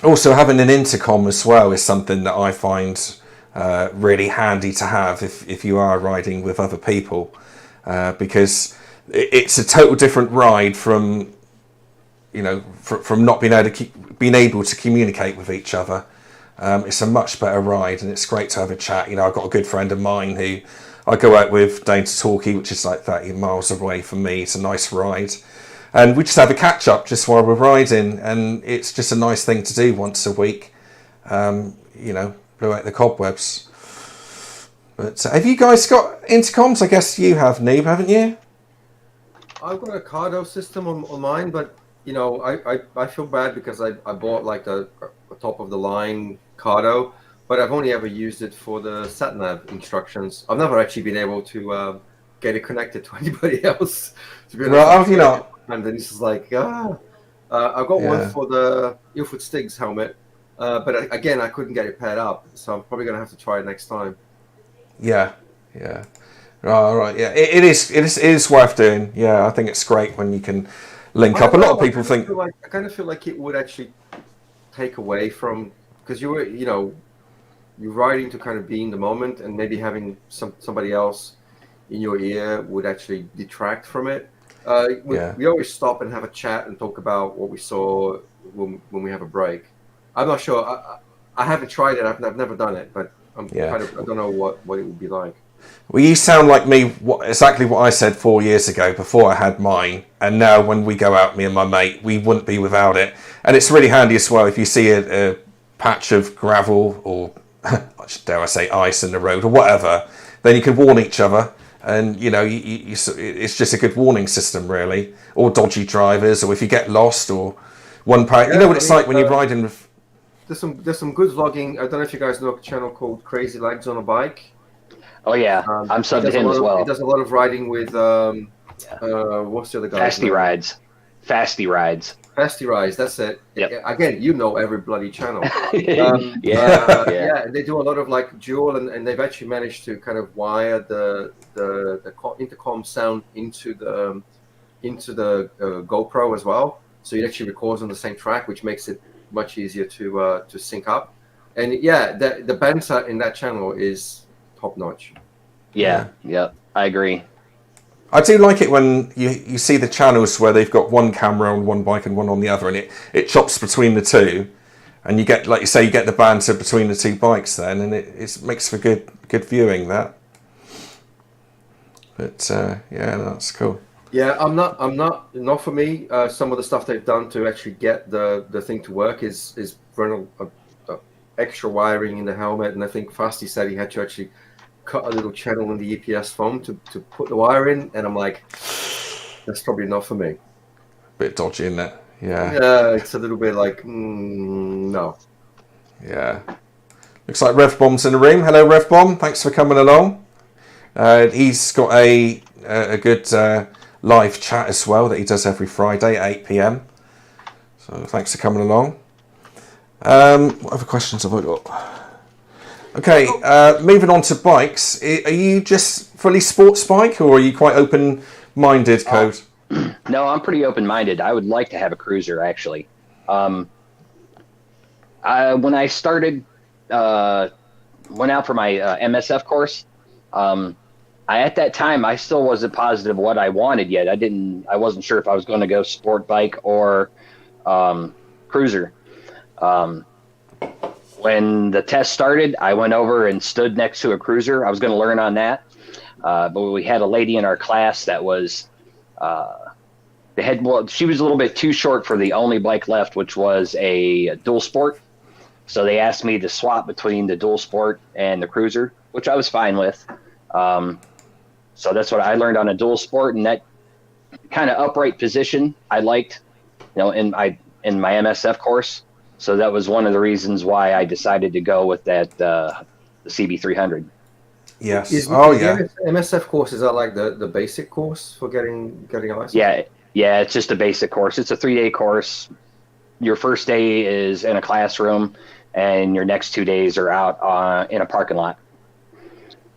A: Also, having an intercom as well is something that I find really handy to have if you are riding with other people, because it's a total different ride from not being able to communicate with each other. It's a much better ride, and it's great to have a chat. I've got a good friend of mine who I go out with down to Torquay, which is like 30 miles away from me. It's a nice ride. And we just have a catch up just while we're riding, and it's just a nice thing to do once a week. Blow out the cobwebs. But have you guys got intercoms? I guess you have, Noob, haven't you?
C: I've got a Cardo system on mine, but I feel bad because I bought like a top of the line Cardo, but I've only ever used it for the sat nav instructions. I've never actually been able to get it connected to anybody else. To be honest,
A: Well, have you not?
C: And then it's like, I've got one for the Ilford Stigs helmet, but again, I couldn't get it paired up, so I'm probably going to have to try it next time.
A: Yeah. All right. Yeah, it is worth doing. Yeah, I think it's great when you can link up. A lot of people think.
C: I kind of feel like it would actually take away from, because you're riding to kind of be in the moment, and maybe having somebody else in your ear would actually detract from it. We always stop and have a chat and talk about what we saw when we have a break. I'm not sure. I haven't tried it. I've never done it, but I don't know what it would be like.
A: Well, you sound like me. Exactly what I said 4 years ago before I had mine, and now when we go out, me and my mate, we wouldn't be without it. And it's really handy as well if you see a patch of gravel or dare I say ice in the road or whatever, then you can warn each other. And it's just a good warning system, really. Or dodgy drivers, or if you get lost, or one part. What it's like when you're riding with.
C: There's some good vlogging. I don't know if you guys know a channel called Crazy Legs on a Bike.
E: Oh yeah, I'm subbed to him as well.
C: He does a lot of riding with what's the other guy?
E: Fasty rides.
C: That's it.
E: Yep.
C: Again, every bloody channel.
E: Yeah.
C: They do a lot of like dual, and they've actually managed to kind of wire the intercom sound into the GoPro as well, so it actually records on the same track, which makes it much easier to sync up. And the banter in that channel is top notch.
E: Yeah, I agree.
A: I do like it when you see the channels where they've got one camera on one bike and one on the other, and it chops between the two, and you get, like you say, you get the banter between the two bikes then, and it makes for good viewing, that. But yeah, that's cool.
C: Yeah, not for me. Some of the stuff they've done to actually get the thing to work is running extra wiring in the helmet, and I think Fasty said he had to actually cut a little channel in the EPS foam to put the wire in, and I'm like, that's probably not for me.
A: Bit dodgy, isn't it? Yeah.
C: Yeah, it's a little bit like, no.
A: Yeah. Looks like Rev Bomb's in the room. Hello, Rev Bomb. Thanks for coming along. He's got a good live chat as well that he does every Friday at 8 p.m. So thanks for coming along. What other questions have I got? Okay, moving on to bikes. Are you just fully sports bike, or are you quite open-minded, Code?
E: No, I'm pretty open-minded. I would like to have a cruiser, actually. When I started, went out for my MSF course, at that time, I still wasn't positive what I wanted yet. I wasn't sure if I was going to go sport bike or cruiser. When the test started, I went over and stood next to a cruiser. I was going to learn on that, but we had a lady in our class that was she was a little bit too short for the only bike left, which was a dual sport. So they asked me to swap between the dual sport and the cruiser, which I was fine with. So that's what I learned on a dual sport, and that kind of upright position I liked, in my MSF course. So that was one of the reasons why I decided to go with that the CB300.
A: Yes.
C: Is
A: yeah.
C: the MSF course, is that like the basic course for getting a license?
E: Yeah, it's just a basic course. It's a 3-day course. Your first day is in a classroom, and your next 2 days are out in a parking lot.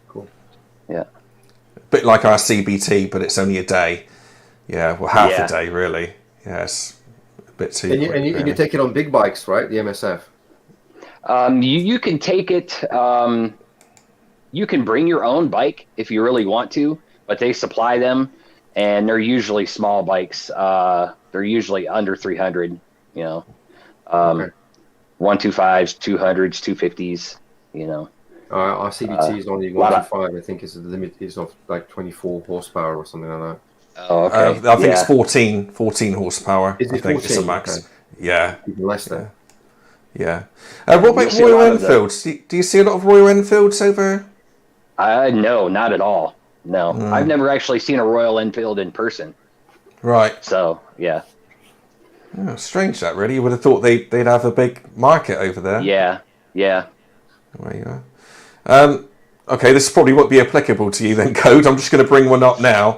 C: Cool.
E: Yeah.
A: A bit like our CBT, but it's only a day. Yeah, well, half a day, really. Yes. A bit too quick,
C: and you take it on big bikes, right? The MSF.
E: You can take it. You can bring your own bike if you really want to, but they supply them, and they're usually small bikes. They're usually under 300. Okay. 125s, 200s, 250s.
C: Our CBT is only 125. I think is the limit is of like 24 horsepower or something like that.
E: Oh, okay.
A: I think it's 14 horsepower.
C: Is it
A: I think
C: 14?
A: it's a max. Okay. Yeah.
C: Even less than.
A: Yeah. What about Royal Enfields? Do you see a lot of Royal Enfields over?
E: No, not at all. No, I've never actually seen a Royal Enfield in person.
A: Right.
E: So, yeah.
A: Oh, strange that, really. You would have thought they'd have a big market over there.
E: Yeah.
A: There you are. Okay, this probably won't be applicable to you then, Code. I'm just going to bring one up now.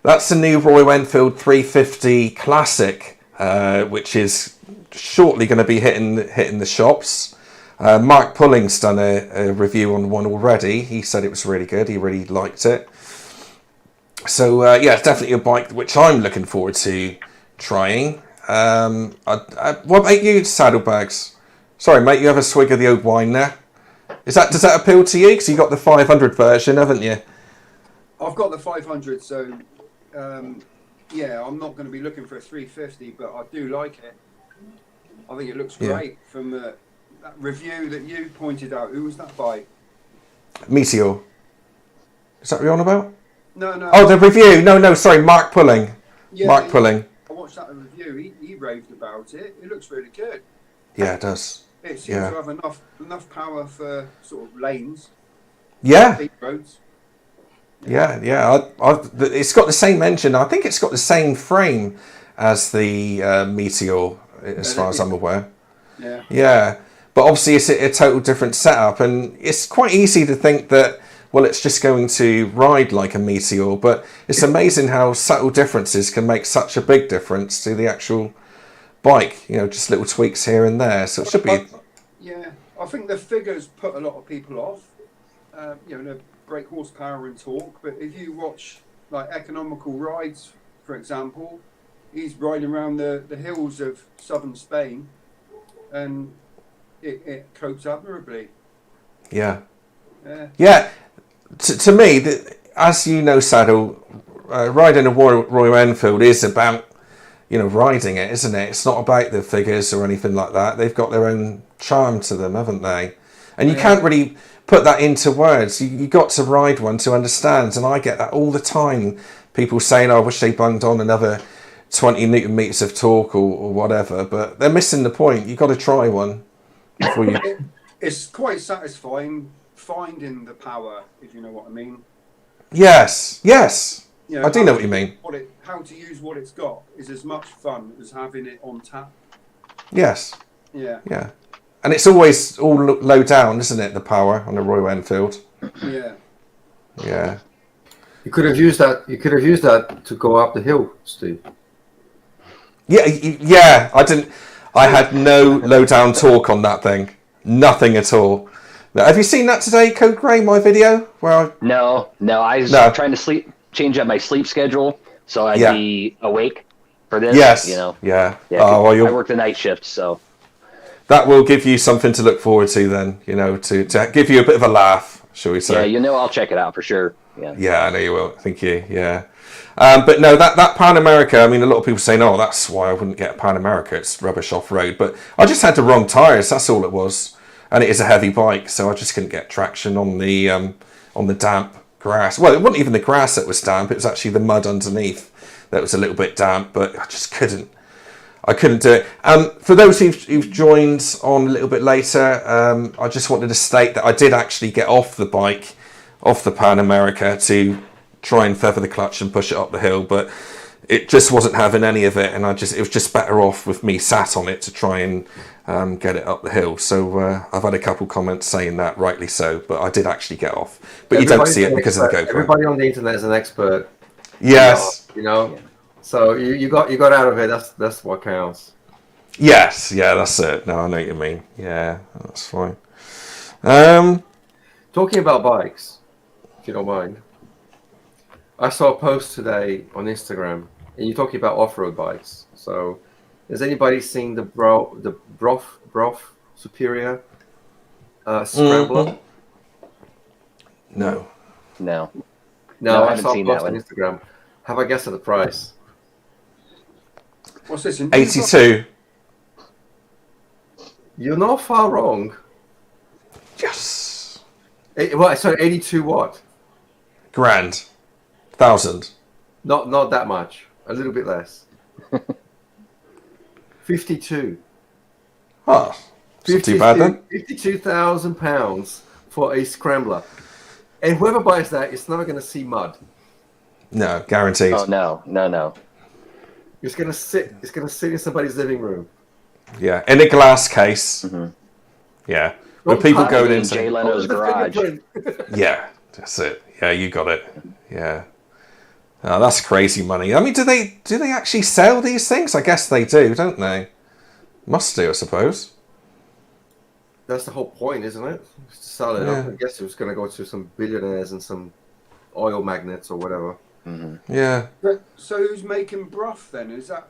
A: That's the new Royal Enfield 350 Classic, which is shortly going to be hitting the shops. Mark Pulling's done a review on one already. He said it was really good. He really liked it. So, it's definitely a bike which I'm looking forward to trying. What about you, Saddlebags? Sorry, mate, you have a swig of the old wine there. Does that appeal to you? Because you got the 500 version, haven't you?
D: I've got the 500, so I'm not going to be looking for a 350, but I do like it. I think it looks great from that review that you pointed out. Who was that by?
A: Meteor. Is that what you're on about?
D: No.
A: Oh, the review. No, sorry, Mark Pulling.
D: Yeah,
A: Mark Pulling.
D: I watched that review. He raved about it. It looks really good.
A: Yeah, it does.
D: It seems to have enough power for sort of lanes.
A: Yeah.
D: Deep roads.
A: Yeah. It's got the same engine. I think it's got the same frame as the Meteor, as far as I'm aware.
D: Yeah.
A: Yeah. But obviously it's a total different setup, and it's quite easy to think that, well, it's just going to ride like a Meteor, but it's amazing how subtle differences can make such a big difference to the actual bike, just little tweaks here and there. So it should be.
D: I think the figures put a lot of people off. The great horsepower and torque, but if you watch like economical rides, for example, he's riding around the hills of southern Spain, and it copes admirably.
A: Yeah. To me, as you know, Saddle, riding a Royal Enfield is about, riding it, isn't it? It's not about the figures or anything like that. They've got their own charm to them, haven't they? And you can't really put that into words. You got to ride one to understand. And I get that all the time. People saying, I wish they bunged on another 20 Newton meters of torque or whatever, but they're missing the point. You've got to try one before you...
D: It's quite satisfying finding the power, if you know what I mean.
A: Yes. I do know what you mean.
D: How to use what it's got is as much fun as having it on tap.
A: Yes.
D: Yeah.
A: And it's always all low down, isn't it, the power on a Royal Enfield?
D: Yeah.
A: Yeah.
C: You could have used that. You could have used that to go up the hill, Steve.
A: Yeah. I had no low down torque on that thing. Nothing at all. Now, have you seen that today, Code Grey, my video?
E: No. I was trying to change up my sleep schedule so I'd be awake for this.
A: Yes.
E: Yeah.
A: Oh, well,
E: I work the night shift, so
A: that will give you something to look forward to then. To give you a bit of a laugh, shall we say?
E: Yeah, I'll check it out for sure.
A: Yeah, I know you will. Thank you. Yeah. But no, that Pan America, I mean, a lot of people saying, oh, that's why I wouldn't get a Pan America. It's rubbish off-road. But I just had the wrong tyres. That's all it was. And it is a heavy bike, so I just couldn't get traction on the damp grass. Well, it wasn't even the grass that was damp. It was actually the mud underneath that was a little bit damp. But I just couldn't. I couldn't do it. For those who've joined on a little bit later, I just wanted to state that I did actually get off the bike, off the Pan America, to try and feather the clutch and push it up the hill, but it just wasn't having any of it, and it was just better off with me sat on it to try and get it up the hill. So I've had a couple comments saying that, rightly so, but I did actually get off. But you don't see it because of the GoPro.
C: Everybody on the internet is an expert.
A: Yes.
C: So you got out of it. That's what counts.
A: Yes. Yeah, that's it. No, I know what you mean. Yeah, that's fine.
C: Talking about bikes, if you don't mind. I saw a post today on Instagram, and you're talking about off-road bikes. So, has anybody seen the Brof Superior Scrambler?
A: No.
E: No,
C: I saw a post on Instagram. Have a guess at the price?
D: What's this?
A: 82.
C: You're not far wrong.
A: Yes.
C: 82 what?
A: Grand. 1,000.
C: Not that much. A little bit less. 52.
A: Oh, not too bad then.
C: £52,000 for a scrambler, and whoever buys that, it's never going to see mud.
A: No, guaranteed.
E: Oh no.
C: It's going to sit. It's going to sit in somebody's living room.
A: Yeah, in a glass case. Mm-hmm. Yeah, with people going into
E: Jay Leno's garage.
A: Yeah, that's it. Yeah, you got it. Yeah. Oh, that's crazy money. I mean, do they actually sell these things? I guess they do, don't they? Must do, I suppose.
C: That's the whole point, isn't it? To sell it. I guess it was going to go to some billionaires and some oil magnates or whatever.
E: Mm-hmm.
A: Yeah.
D: So who's making Bruff then? Is that?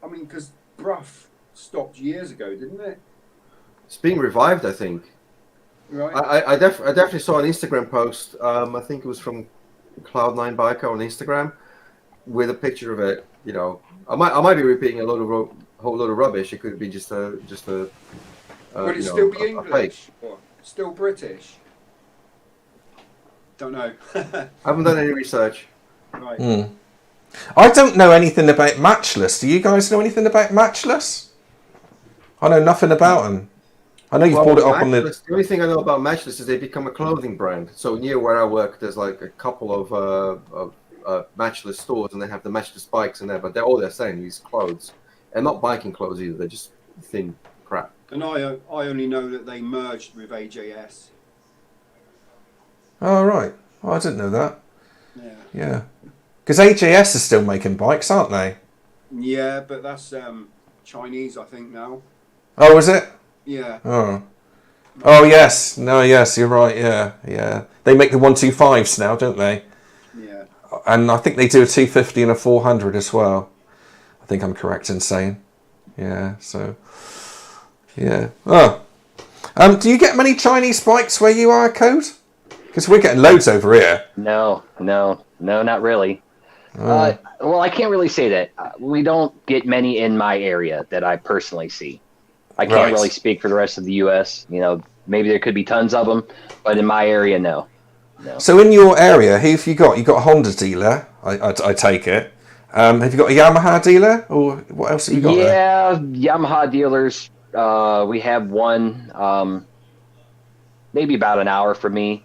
D: I mean, because Bruff stopped years ago, didn't it?
C: It's being revived, I think.
D: Right.
C: I definitely saw an Instagram post. I think it was from Cloud9 Biker on Instagram with a picture of it. I might be repeating a whole lot of rubbish. It could be just a.
D: Would it still be English or still British? Don't know.
C: I haven't done any research.
D: Right.
A: I don't know anything about Matchless. Do you guys know anything about Matchless? I know nothing about them. I know you've brought it up on the...
C: The only thing I know about Matchless is they become a clothing brand. So near where I work, there's like a couple of Matchless stores, and they have the Matchless bikes in there, but all they're selling is clothes. And not biking clothes either, they're just thin crap.
D: And I only know that they merged with AJS.
A: Oh, right. Oh, I didn't know that.
D: Yeah.
A: Because AJS is still making bikes, aren't they?
D: Yeah, but that's Chinese, I think, now.
A: Oh, is it?
D: Yeah.
A: Oh, yes. No, yes, you're right. Yeah. They make the 125s now, don't they?
D: Yeah.
A: And I think they do a 250 and a 400 as well. I think I'm correct in saying. Yeah, so... Yeah. Oh. Do you get many Chinese bikes where you are, Code? Because we're getting loads over here.
E: No, not really. Well, I can't really say that. We don't get many in my area that I personally see. I can't really speak for the rest of the U.S. You know, maybe there could be tons of them, but in my area, no.
A: So in your area, who have you got? You've got a Honda dealer, I take it. Have you got a Yamaha dealer, or what else have you got there?
E: Yeah, Yamaha dealers. We have one, maybe about an hour from me.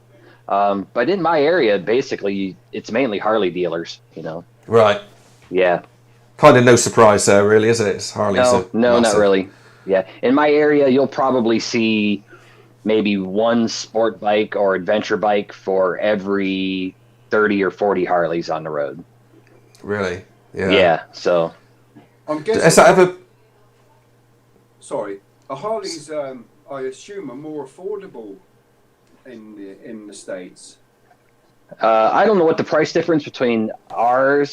E: But in my area, basically, it's mainly Harley dealers, you know.
A: Right.
E: Yeah.
A: Kind of no surprise there, really, is it? It's Harley's.
E: No, not really. Yeah. In my area, you'll probably see maybe one sport bike or adventure bike for every 30 or 40 Harleys on the road.
A: Really? Yeah.
E: Yeah, so.
D: I'm guessing.
A: Has that ever...
D: Sorry. A Harley's, I assume, are more affordable in the States.
E: I don't know what the price difference between our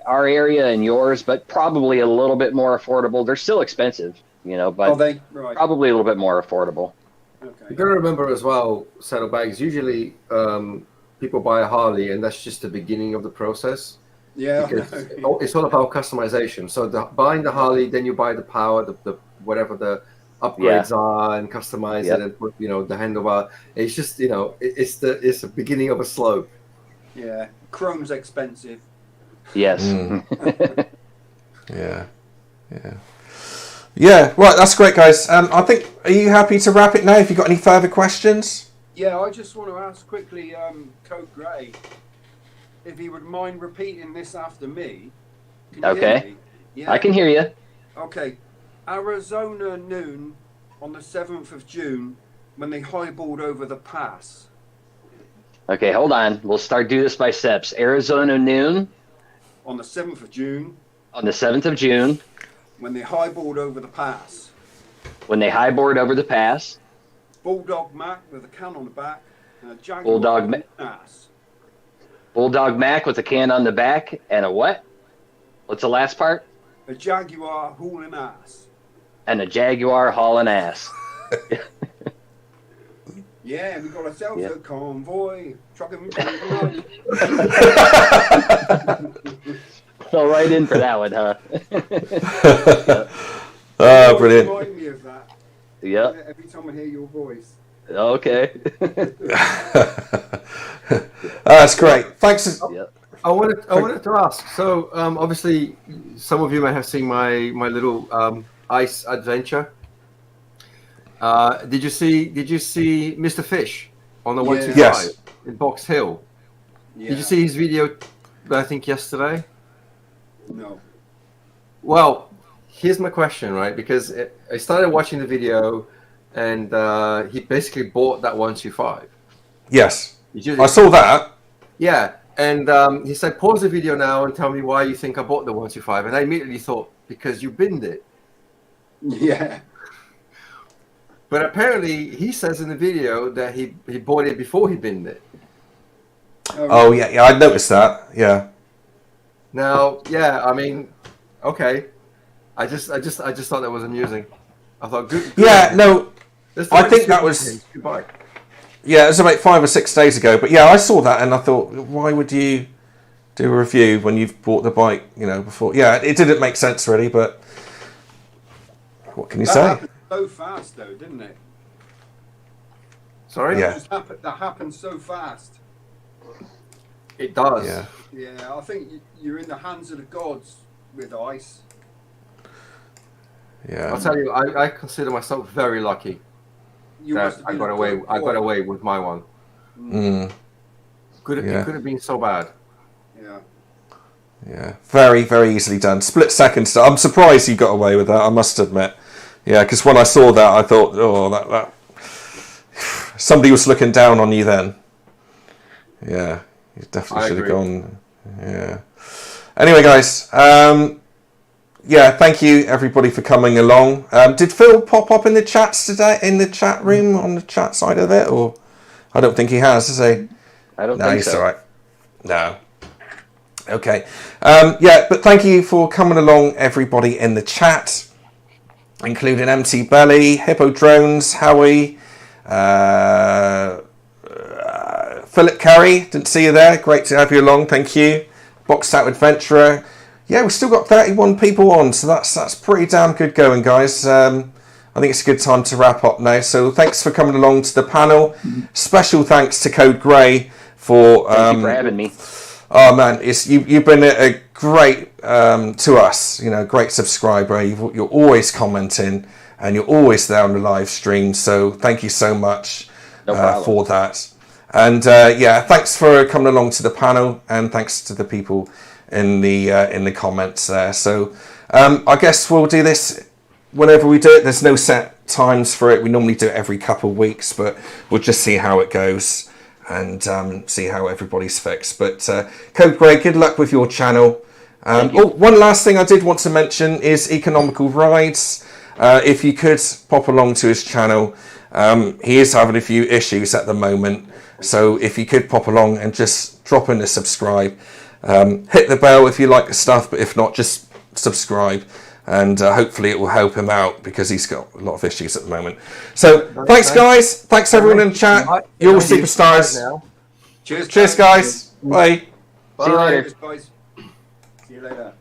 E: area and yours, but probably a little bit more affordable. They're still expensive, you know, but probably a little bit more affordable.
D: Okay.
C: You got to remember as well, saddlebags. Usually, people buy a Harley, and that's just the beginning of the process.
D: Yeah.
C: Because it's all about customization. So buying the Harley, then you buy the power, the whatever the upgrades are, and customize it, and put, you know, the handlebar. It's just, you know, it's the beginning of a slope.
D: Yeah. Chrome's expensive.
E: Yes.
A: Yeah, right, that's great, guys. I think, are you happy to wrap it now? Have you got any further questions?
D: Yeah, I just want to ask quickly, Kode Grey, if he would mind repeating this after me. Can you hear me? Yeah.
E: I can hear you.
D: Okay. Arizona noon on the 7th of June when they highballed over the pass.
E: Okay, hold on. We'll do this by steps. Arizona noon.
D: On the 7th of June.
E: On the 7th of June.
D: When they highballed over the pass.
E: When they highboard over the pass.
D: Bulldog Mac with a can on the back and a Jaguar
E: Bulldog
D: ass.
E: Bulldog Mac with a can on the back and a what? What's the last part?
D: A Jaguar hauling ass.
E: And a Jaguar hauling ass.
D: Yeah, we got ourselves a convoy. Trucking.
E: Fell right in for that one, huh?
A: Oh, brilliant.
D: Remind me of that.
E: Yep.
D: Every time I hear your voice.
E: Okay.
A: That's great. Thanks.
C: I wanted to ask. So obviously, some of you may have seen my little ice adventure. Did you see Mr. Fish on the 125 in Box Hill? Yeah. Did you see his video? I think yesterday.
D: No.
C: Well, here's my question, right? Because I started watching the video, and he basically bought that 125.
A: Yes, I saw that.
C: Yeah, and he said, "Pause the video now and tell me why you think I bought the 125." And I immediately thought, because you binned it.
D: Yeah.
C: But apparently, he says in the video that he bought it before he binned it.
A: Oh yeah, I noticed that. Yeah.
C: Now, yeah, I mean, okay. I just thought that was amusing. I thought, good.
A: Yeah, no, I think that was.
C: Goodbye.
A: Yeah, it was about 5 or 6 days ago. But yeah, I saw that and I thought, why would you do a review when you've bought the bike, you know, before? Yeah, it didn't make sense really, but what can you say?
D: Happened so fast, though, didn't it?
C: Sorry?
A: Yeah.
D: That happened so fast.
C: It does.
A: Yeah.
D: Yeah, I think you're in the hands of the gods with ice.
A: Yeah.
C: I'll tell you, I consider myself very lucky that I got away with my one.
A: Mm.
C: It could have been so bad.
D: Yeah.
A: Yeah. Very, very easily done. Split second. So I'm surprised you got away with that, I must admit. Yeah, because when I saw that, I thought, oh, that somebody was looking down on you then. Yeah, you definitely should have gone. Yeah. Anyway, guys, yeah, thank you everybody for coming along. Did Phil pop up in the chats today, in the chat room, on the chat side of it, or I don't think he has, has he?
E: I don't think so.
A: No, he's all right. No. Okay. Yeah, but thank you for coming along, everybody in the chat, including MT Philip Carey, didn't see you there. Great to have you along. Thank you. Boxed Out Adventurer. Yeah, we've still got 31 people on, so that's pretty damn good going, guys. I think it's a good time to wrap up now. So thanks for coming along to the panel. Special thanks to Kode Grey for
E: Thank you for having me.
A: Oh man, you've been a great to us. You know, great subscriber. You're always commenting and you're always there on the live stream. So thank you so much for that. And yeah, thanks for coming along to the panel, and thanks to the people in the comments there. So I guess we'll do this whenever we do it. There's no set times for it. We normally do it every couple of weeks, but we'll just see how it goes and see how everybody's fixed. But Kode Grey, good luck with your channel. Oh, one last thing I did want to mention is Economical Rides. If you could pop along to his channel, he is having a few issues at the moment. So if you could pop along and just drop in a subscribe, hit the bell if you like the stuff, but if not, just subscribe. And hopefully it will help him out because he's got a lot of issues at the moment. So thanks, guys. Thanks, everyone in the chat. You're all superstars.
D: Cheers,
A: Cheers, guys. Bye.
E: See you later.
D: Cheers, guys. See you later.